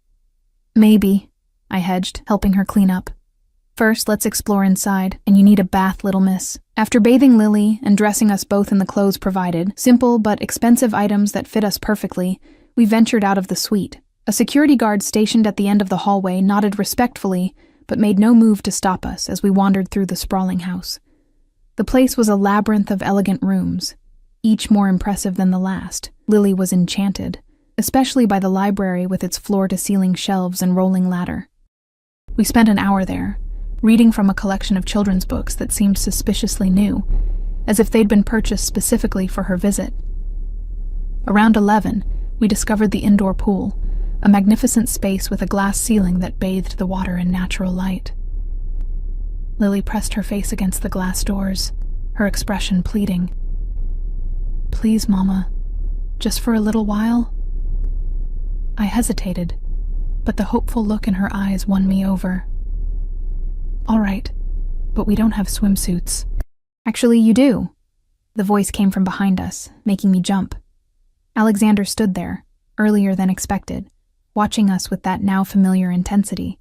"Maybe," I hedged, helping her clean up. "First, let's explore inside, and you need a bath, little miss." After bathing Lily and dressing us both in the clothes provided, simple but expensive items that fit us perfectly, we ventured out of the suite. A security guard stationed at the end of the hallway nodded respectfully, but made no move to stop us as we wandered through the sprawling house. The place was a labyrinth of elegant rooms, each more impressive than the last. Lily was enchanted, especially by the library with its floor-to-ceiling shelves and rolling ladder. We spent an hour there, reading from a collection of children's books that seemed suspiciously new, as if they'd been purchased specifically for her visit. Around 11, we discovered the indoor pool, a magnificent space with a glass ceiling that bathed the water in natural light. Lily pressed her face against the glass doors, her expression pleading. "Please, Mama, just for a little while?" I hesitated, but the hopeful look in her eyes won me over. "All right, but we don't have swimsuits." "Actually, you do." The voice came from behind us, making me jump. Alexander stood there, earlier than expected, watching us with that now familiar intensity.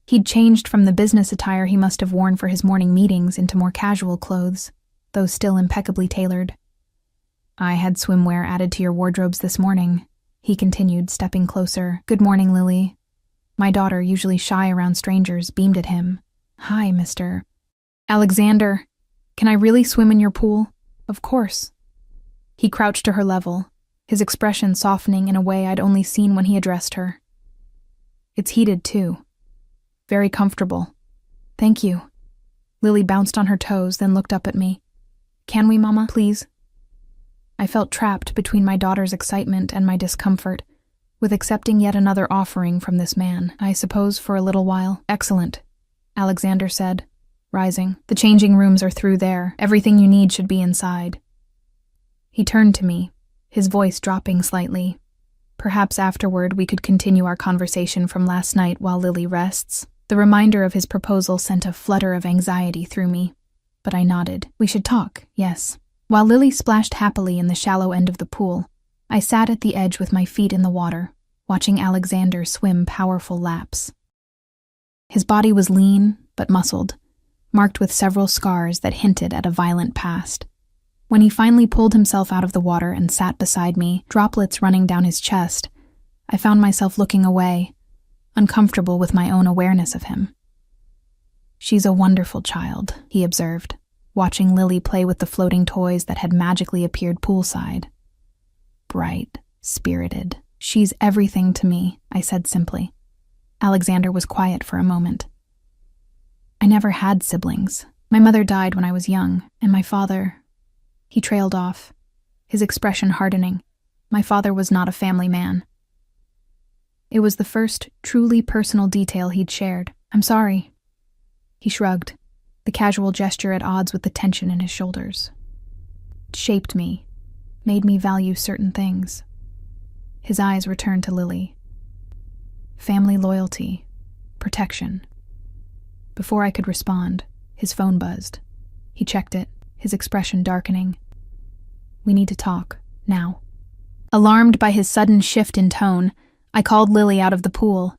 He'd changed from the business attire he must have worn for his morning meetings into more casual clothes, though still impeccably tailored. "I had swimwear added to your wardrobes this morning," he continued, stepping closer. "Good morning, Lily." My daughter, usually shy around strangers, beamed at him. "Hi, Mr. Alexander. Can I really swim in your pool?" "Of course." He crouched to her level, his expression softening in a way I'd only seen when he addressed her. "It's heated, too. Very comfortable." "Thank you." Lily bounced on her toes, then looked up at me. "Can we, Mama, please?" I felt trapped between my daughter's excitement and my discomfort, with accepting yet another offering from this man. "I suppose for a little while." "Excellent," Alexander said, rising. "The changing rooms are through there. Everything you need should be inside." He turned to me, his voice dropping slightly. "Perhaps afterward we could continue our conversation from last night while Lily rests." The reminder of his proposal sent a flutter of anxiety through me, but I nodded. "We should talk, yes." While Lily splashed happily in the shallow end of the pool, I sat at the edge with my feet in the water, watching Alexander swim powerful laps. His body was lean but muscled, marked with several scars that hinted at a violent past. When he finally pulled himself out of the water and sat beside me, droplets running down his chest, I found myself looking away, uncomfortable with my own awareness of him. "She's a wonderful child," he observed, watching Lily play with the floating toys that had magically appeared poolside. Bright, spirited. She's everything to me, I said simply. Alexander was quiet for a moment. I never had siblings. My mother died when I was young, and my father... He trailed off, his expression hardening. My father was not a family man. It was the first truly personal detail he'd shared. I'm sorry. He shrugged, the casual gesture at odds with the tension in his shoulders. It shaped me, made me value certain things. His eyes returned to Lily. Family loyalty, protection. Before I could respond, his phone buzzed. He checked it, his expression darkening. We need to talk, now. Alarmed by his sudden shift in tone, I called Lily out of the pool.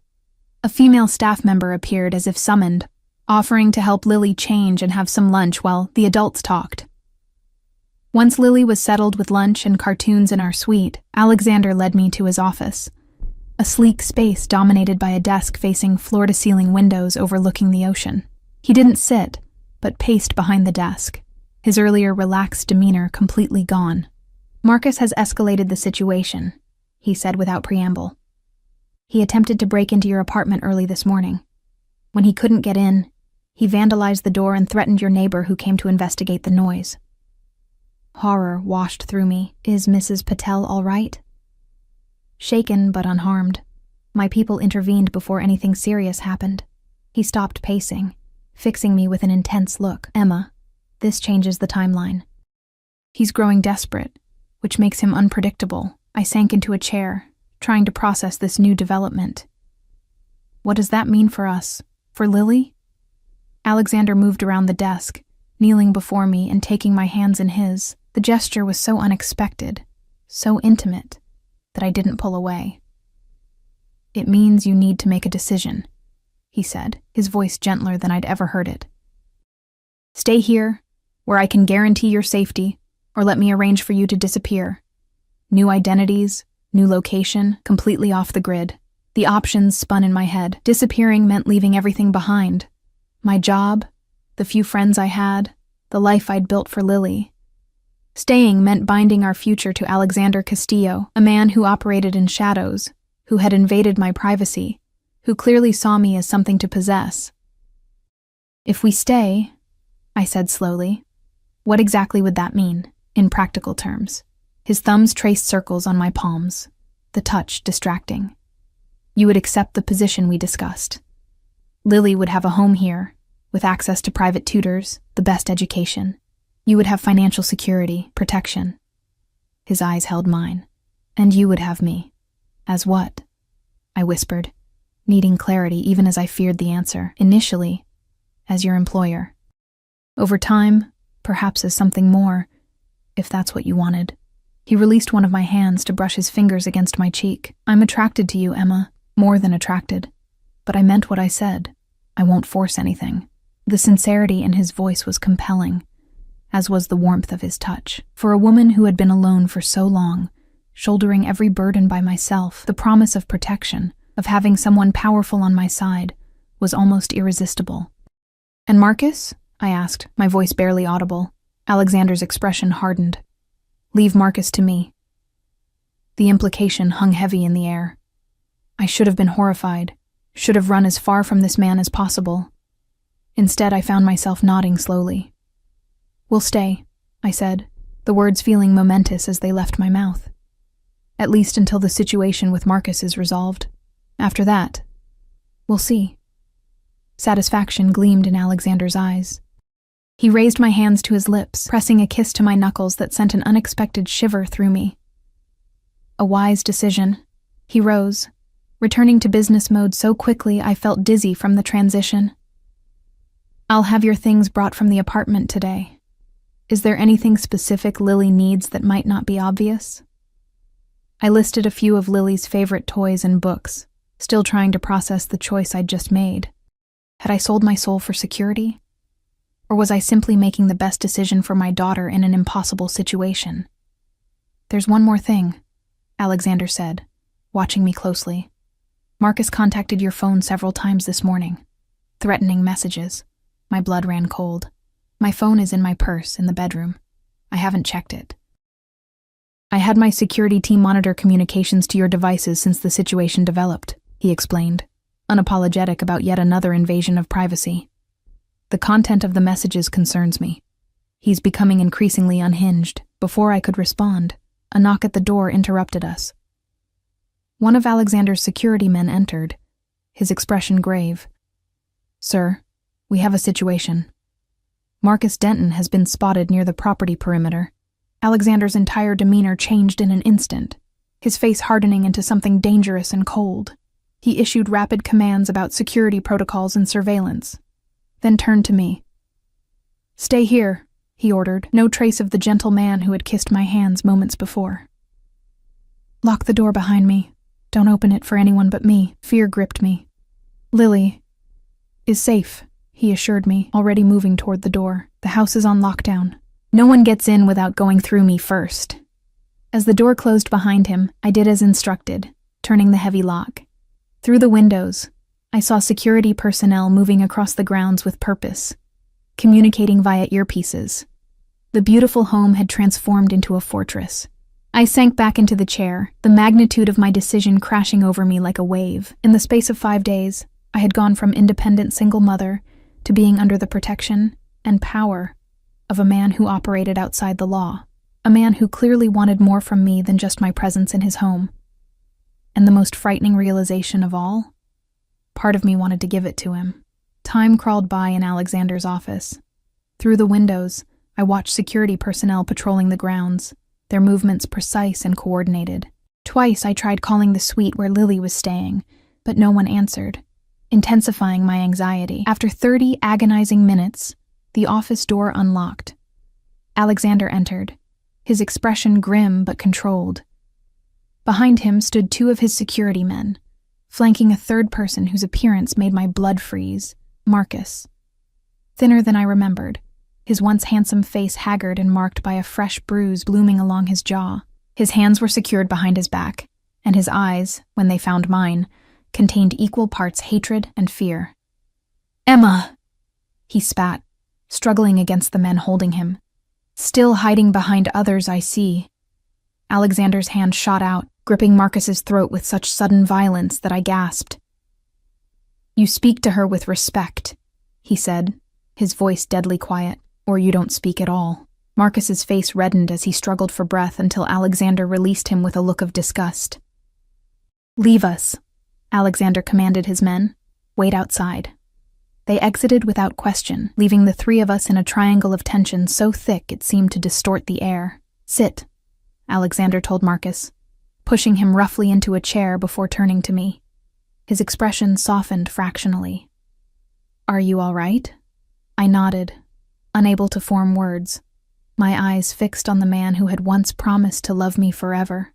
A female staff member appeared as if summoned, offering to help Lily change and have some lunch while the adults talked. Once Lily was settled with lunch and cartoons in our suite, Alexander led me to his office. A sleek space dominated by a desk facing floor-to-ceiling windows overlooking the ocean. He didn't sit, but paced behind the desk, his earlier relaxed demeanor completely gone. Marcus has escalated the situation, he said without preamble. He attempted to break into your apartment early this morning. When he couldn't get in, he vandalized the door and threatened your neighbor who came to investigate the noise. Horror washed through me. Is Mrs. Patel all right? Shaken but unharmed, my people intervened before anything serious happened. He stopped pacing, fixing me with an intense look. Emma, this changes the timeline. He's growing desperate, which makes him unpredictable. I sank into a chair, trying to process this new development. What does that mean for us? For Lily? Alexander moved around the desk, kneeling before me and taking my hands in his. The gesture was so unexpected, so intimate, that I didn't pull away. It means you need to make a decision, he said, his voice gentler than I'd ever heard it. Stay here, where I can guarantee your safety, or let me arrange for you to disappear. New identities, new location, completely off the grid. The options spun in my head. Disappearing meant leaving everything behind. My job, the few friends I had, the life I'd built for Lily. Staying meant binding our future to Alexander Castillo, a man who operated in shadows, who had invaded my privacy, who clearly saw me as something to possess. If we stay, I said slowly, what exactly would that mean, in practical terms? His thumbs traced circles on my palms, the touch distracting. You would accept the position we discussed. Lily would have a home here, with access to private tutors, the best education. You would have financial security, protection. His eyes held mine. And you would have me. As what? I whispered, needing clarity even as I feared the answer. Initially, as your employer. Over time, perhaps as something more, if that's what you wanted. He released one of my hands to brush his fingers against my cheek. I'm attracted to you, Emma. More than attracted. But I meant what I said. I won't force anything. The sincerity in his voice was compelling, as was the warmth of his touch. For a woman who had been alone for so long, shouldering every burden by myself, the promise of protection, of having someone powerful on my side, was almost irresistible. And Marcus? I asked, my voice barely audible. Alexander's expression hardened. Leave Marcus to me. The implication hung heavy in the air. I should have been horrified, should have run as far from this man as possible. Instead, I found myself nodding slowly. We'll stay, I said, the words feeling momentous as they left my mouth. At least until the situation with Marcus is resolved. After that, we'll see. Satisfaction gleamed in Alexander's eyes. He raised my hands to his lips, pressing a kiss to my knuckles that sent an unexpected shiver through me. A wise decision. He rose, returning to business mode so quickly I felt dizzy from the transition. I'll have your things brought from the apartment today. Is there anything specific Lily needs that might not be obvious? I listed a few of Lily's favorite toys and books, still trying to process the choice I'd just made. Had I sold my soul for security? Or was I simply making the best decision for my daughter in an impossible situation? There's one more thing, Alexander said, watching me closely. Marcus contacted your phone several times this morning. Threatening messages. My blood ran cold. My phone is in my purse in the bedroom. I haven't checked it. I had my security team monitor communications to your devices since the situation developed, he explained, unapologetic about yet another invasion of privacy. The content of the messages concerns me. He's becoming increasingly unhinged. Before I could respond, a knock at the door interrupted us. One of Alexander's security men entered, his expression grave. "Sir, we have a situation. Marcus Denton has been spotted near the property perimeter." Alexander's entire demeanor changed in an instant, his face hardening into something dangerous and cold. He issued rapid commands about security protocols and surveillance, then turned to me. "Stay here," he ordered, no trace of the gentle man who had kissed my hands moments before. "Lock the door behind me. Don't open it for anyone but me." Fear gripped me. "Lily is safe," he assured me, already moving toward the door. "The house is on lockdown. No one gets in without going through me first." As the door closed behind him, I did as instructed, turning the heavy lock. Through the windows, I saw security personnel moving across the grounds with purpose, communicating via earpieces. The beautiful home had transformed into a fortress. I sank back into the chair, the magnitude of my decision crashing over me like a wave. In the space of 5 days, I had gone from independent single mother to being under the protection and power of a man who operated outside the law, a man who clearly wanted more from me than just my presence in his home. And the most frightening realization of all? Part of me wanted to give it to him. Time crawled by in Alexander's office. Through the windows, I watched security personnel patrolling the grounds, their movements precise and coordinated. Twice I tried calling the suite where Lily was staying, but no one answered, intensifying my anxiety. After 30 agonizing minutes, the office door unlocked. Alexander entered, his expression grim but controlled. Behind him stood 2 of his security men, flanking a third person whose appearance made my blood freeze, Marcus. Thinner than I remembered, his once handsome face haggard and marked by a fresh bruise blooming along his jaw. His hands were secured behind his back, and his eyes, when they found mine, contained equal parts hatred and fear. "Emma!" he spat, struggling against the men holding him. "Still hiding behind others, I see." Alexander's hand shot out, gripping Marcus's throat with such sudden violence that I gasped. "You speak to her with respect," he said, his voice deadly quiet, "or you don't speak at all." Marcus's face reddened as he struggled for breath until Alexander released him with a look of disgust. "Leave us," Alexander commanded his men. "Wait outside." They exited without question, leaving the 3 of us in a triangle of tension so thick it seemed to distort the air. "Sit," Alexander told Marcus, pushing him roughly into a chair before turning to me. His expression softened fractionally. "Are you all right?" I nodded, unable to form words, my eyes fixed on the man who had once promised to love me forever,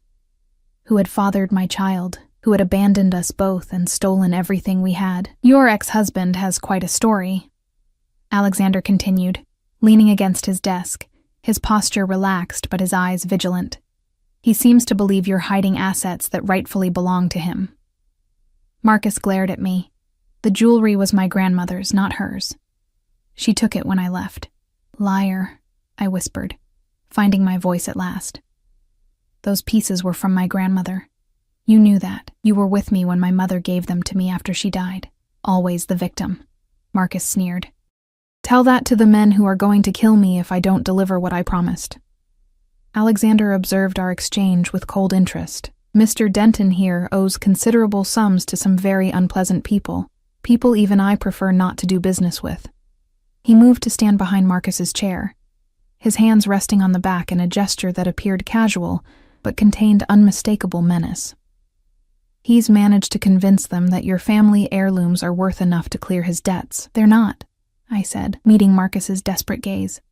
who had fathered my child, who had abandoned us both and stolen everything we had. "Your ex-husband has quite a story," Alexander continued, leaning against his desk, his posture relaxed but his eyes vigilant. "He seems to believe you're hiding assets that rightfully belong to him." Marcus glared at me. The jewelry was my grandmother's, not hers. She took it when I left. "Liar," I whispered, finding my voice at last. "Those pieces were from my grandmother. You knew that. You were with me when my mother gave them to me after she died. Always the victim," Marcus sneered. "Tell that to the men who are going to kill me if I don't deliver what I promised." Alexander observed our exchange with cold interest. "Mr. Denton here owes considerable sums to some very unpleasant people even I prefer not to do business with." He moved to stand behind Marcus's chair, his hands resting on the back in a gesture that appeared casual but contained unmistakable menace. "He's managed to convince them that your family heirlooms are worth enough to clear his debts." "They're not," I said, meeting Marcus's desperate gaze.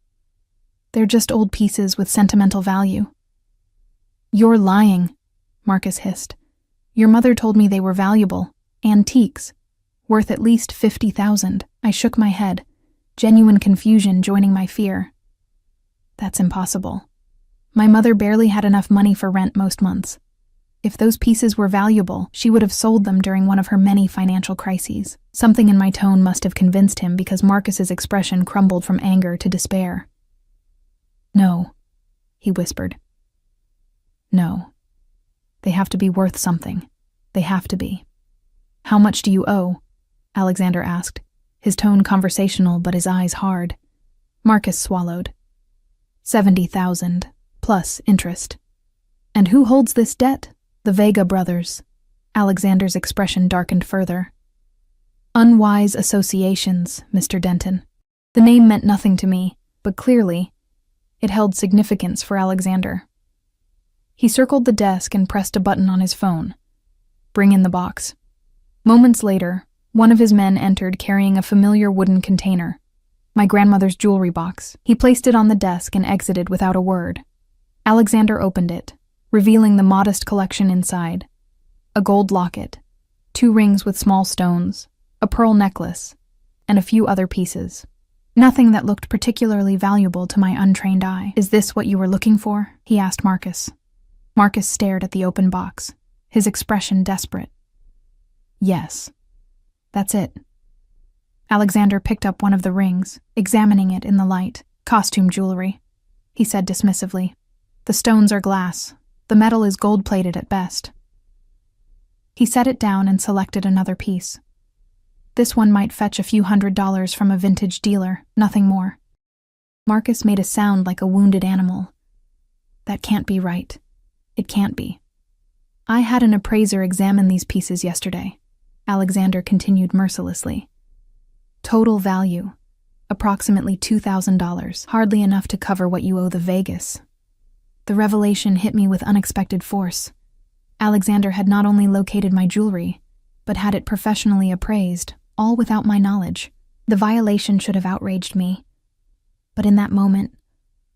"They're just old pieces with sentimental value." "You're lying," Marcus hissed. "Your mother told me they were valuable, antiques, worth at least 50,000. I shook my head, genuine confusion joining my fear. "That's impossible. My mother barely had enough money for rent most months. If those pieces were valuable, she would have sold them during one of her many financial crises. Something in my tone must have convinced him because Marcus's expression crumbled from anger to despair. "No," he whispered. "No. They have to be worth something. They have to be." "How much do you owe?" Alexander asked, his tone conversational but his eyes hard. Marcus swallowed. 70,000, plus interest. "And who holds this debt?" "The Vega brothers." Alexander's expression darkened further. "Unwise associations, Mr. Denton." The name meant nothing to me, but clearly, it held significance for Alexander. He circled the desk and pressed a button on his phone. "Bring in the box." Moments later, one of his men entered carrying a familiar wooden container. My grandmother's jewelry box. He placed it on the desk and exited without a word. Alexander opened it, revealing the modest collection inside. A gold locket, 2 rings with small stones, a pearl necklace, and a few other pieces. Nothing that looked particularly valuable to my untrained eye. "Is this what you were looking for?" he asked Marcus. Marcus stared at the open box, his expression desperate. "Yes. That's it." Alexander picked up one of the rings, examining it in the light. "Costume jewelry," he said dismissively. "The stones are glass. The metal is gold-plated at best." He set it down and selected another piece. This one might fetch a few $100s from a vintage dealer, nothing more. Marcus made a sound like a wounded animal. "That can't be right. It can't be." "I had an appraiser examine these pieces yesterday," Alexander continued mercilessly. "Total value, approximately $2,000, hardly enough to cover what you owe the Vegas." The revelation hit me with unexpected force. Alexander had not only located my jewelry, but had it professionally appraised, all without my knowledge. The violation should have outraged me. But in that moment,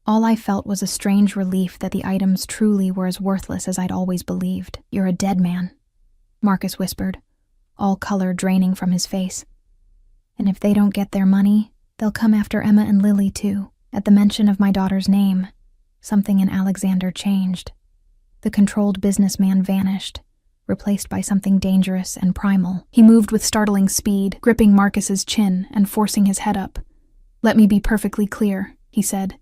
all I felt was a strange relief that the items truly were as worthless as I'd always believed. "You're a dead man," Marcus whispered, all color draining from his face. "And if they don't get their money, they'll come after Emma and Lily too." At the mention of my daughter's name, something in Alexander changed. The controlled businessman vanished, replaced by something dangerous and primal. He moved with startling speed, gripping Marcus's chin and forcing his head up. "Let me be perfectly clear," he said,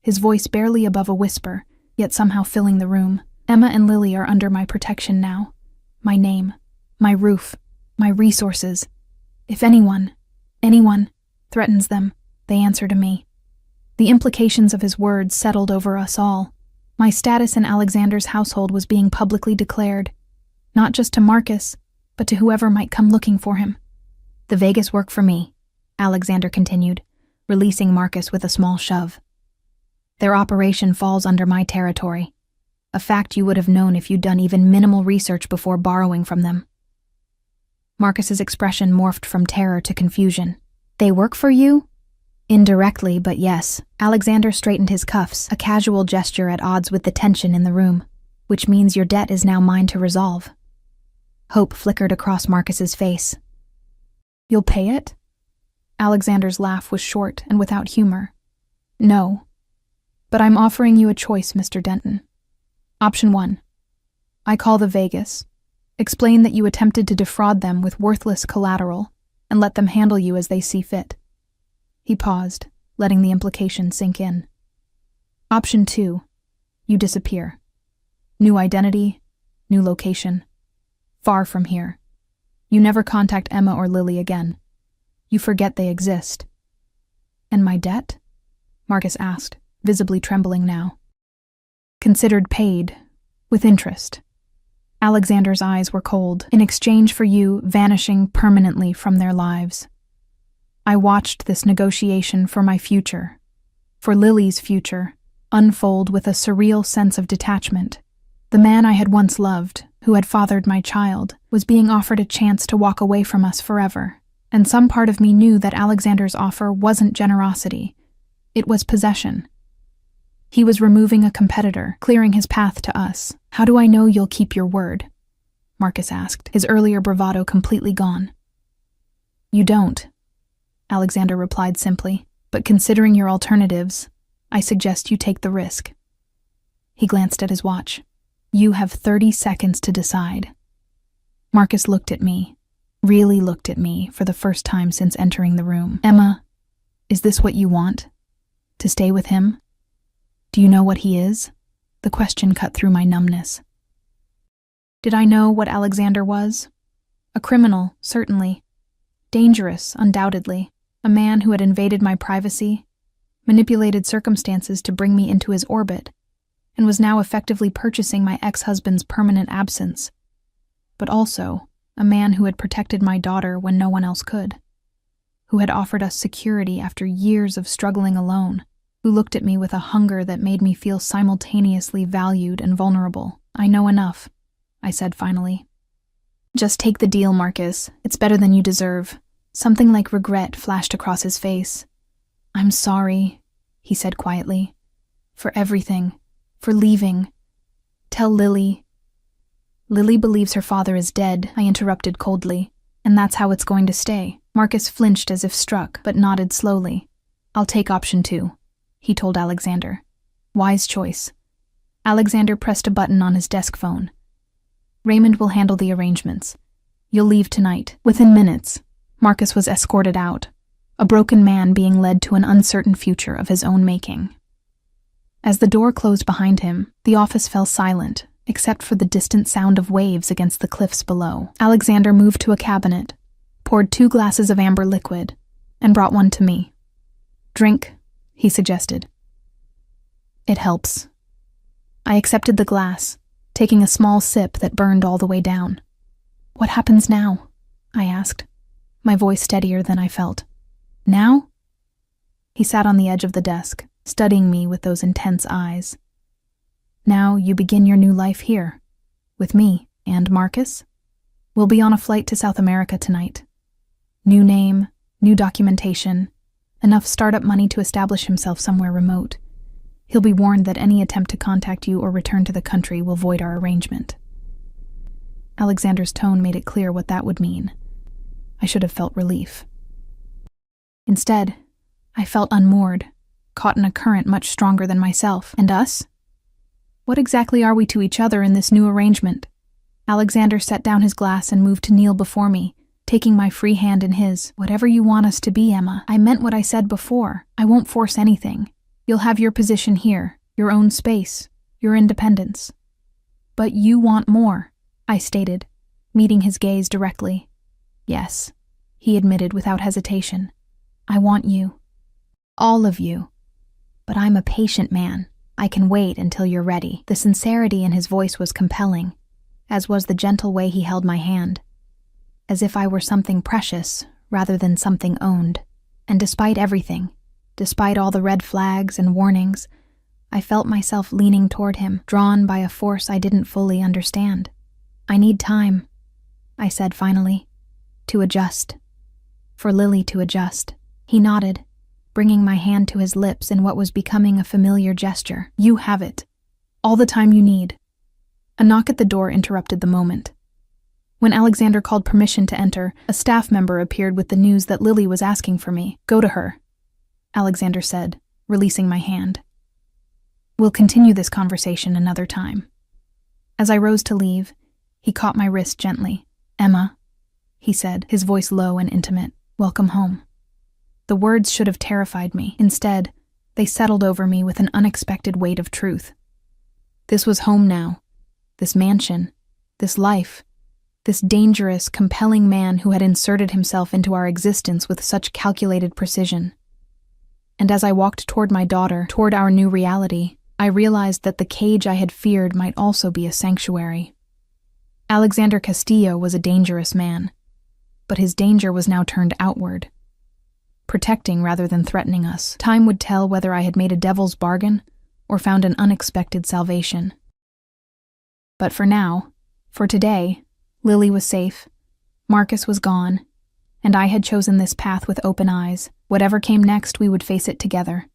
his voice barely above a whisper, yet somehow filling the room. "Emma and Lily are under my protection now. My name, my roof, my resources. If anyone threatens them, they answer to me." The implications of his words settled over us all. My status in Alexander's household was being publicly declared, not just to Marcus, but to whoever might come looking for him. "The Vegas work for me," Alexander continued, releasing Marcus with a small shove. "Their operation falls under my territory, a fact you would have known if you'd done even minimal research before borrowing from them." Marcus's expression morphed from terror to confusion. "They work for you?" "Indirectly, but yes." Alexander straightened his cuffs, a casual gesture at odds with the tension in the room. "Which means your debt is now mine to resolve." Hope flickered across Marcus's face. "You'll pay it?" Alexander's laugh was short and without humor. "No. But I'm offering you a choice, Mr. Denton. Option 1. I call the Vegas, explain that you attempted to defraud them with worthless collateral, and let them handle you as they see fit." He paused, letting the implication sink in. "Option 2. You disappear. New identity, new location. Far from here. You never contact Emma or Lily again. You forget they exist." "And my debt?" Marcus asked, visibly trembling now. "Considered paid, with interest." Alexander's eyes were cold, in exchange for you vanishing permanently from their lives. I watched this negotiation for my future, for Lily's future, unfold with a surreal sense of detachment. The man I had once loved, who had fathered my child, was being offered a chance to walk away from us forever, and some part of me knew that Alexander's offer wasn't generosity, it was possession. He was removing a competitor, clearing his path to us. "How do I know you'll keep your word?" Marcus asked, his earlier bravado completely gone. "You don't," Alexander replied simply, "but considering your alternatives, I suggest you take the risk." He glanced at his watch. You have 30 seconds to decide. Marcus looked at me, really looked at me for the first time since entering the room. Emma, is this what you want? To stay with him? Do you know what he is? The question cut through my numbness. Did I know what Alexander was? A criminal, certainly. Dangerous, undoubtedly. A man who had invaded my privacy, manipulated circumstances to bring me into his orbit, and was now effectively purchasing my ex-husband's permanent absence. But also, a man who had protected my daughter when no one else could. Who had offered us security after years of struggling alone. Who looked at me with a hunger that made me feel simultaneously valued and vulnerable. I know enough, I said finally. Just take the deal, Marcus. It's better than you deserve. Something like regret flashed across his face. I'm sorry, he said quietly. For everything. For leaving. Tell Lily. Lily believes her father is dead, I interrupted coldly. And that's how it's going to stay. Marcus flinched as if struck, but nodded slowly. I'll take option 2. He told Alexander. Wise choice. Alexander pressed a button on his desk phone. Raymond will handle the arrangements. You'll leave tonight. Within minutes, Marcus was escorted out, a broken man being led to an uncertain future of his own making. As the door closed behind him, the office fell silent, except for the distant sound of waves against the cliffs below. Alexander moved to a cabinet, poured 2 glasses of amber liquid, and brought one to me. Drink, he suggested. It helps. I accepted the glass, taking a small sip that burned all the way down. What happens now? I asked, my voice steadier than I felt. Now? He sat on the edge of the desk, studying me with those intense eyes. Now you begin your new life here, with me and Marcus. We'll be on a flight to South America tonight. New name, new documentation, enough startup money to establish himself somewhere remote. He'll be warned that any attempt to contact you or return to the country will void our arrangement. Alexander's tone made it clear what that would mean. I should have felt relief. Instead, I felt unmoored, caught in a current much stronger than myself. And us? What exactly are we to each other in this new arrangement? Alexander set down his glass and moved to kneel before me, taking my free hand in his. Whatever you want us to be, Emma. I meant what I said before. I won't force anything. You'll have your position here, your own space, your independence. But you want more, I stated, meeting his gaze directly. Yes, he admitted without hesitation. I want you. All of you. But I'm a patient man. I can wait until you're ready. The sincerity in his voice was compelling, as was the gentle way he held my hand. As if I were something precious rather than something owned. And despite everything, despite all the red flags and warnings, I felt myself leaning toward him, drawn by a force I didn't fully understand. I need time, I said finally, to adjust. For Lily to adjust. He nodded, bringing my hand to his lips in what was becoming a familiar gesture. You have it. All the time you need. A knock at the door interrupted the moment. When Alexander called permission to enter, a staff member appeared with the news that Lily was asking for me. Go to her, Alexander said, releasing my hand. We'll continue this conversation another time. As I rose to leave, he caught my wrist gently. Emma, he said, his voice low and intimate. Welcome home. The words should have terrified me. Instead, they settled over me with an unexpected weight of truth. This was home now. This mansion. This life. This dangerous, compelling man who had inserted himself into our existence with such calculated precision. And as I walked toward my daughter, toward our new reality, I realized that the cage I had feared might also be a sanctuary. Alexander Castillo was a dangerous man, but his danger was now turned outward, protecting rather than threatening us. Time would tell whether I had made a devil's bargain or found an unexpected salvation. But for now, for today, Lily was safe, Marcus was gone, and I had chosen this path with open eyes. Whatever came next, we would face it together.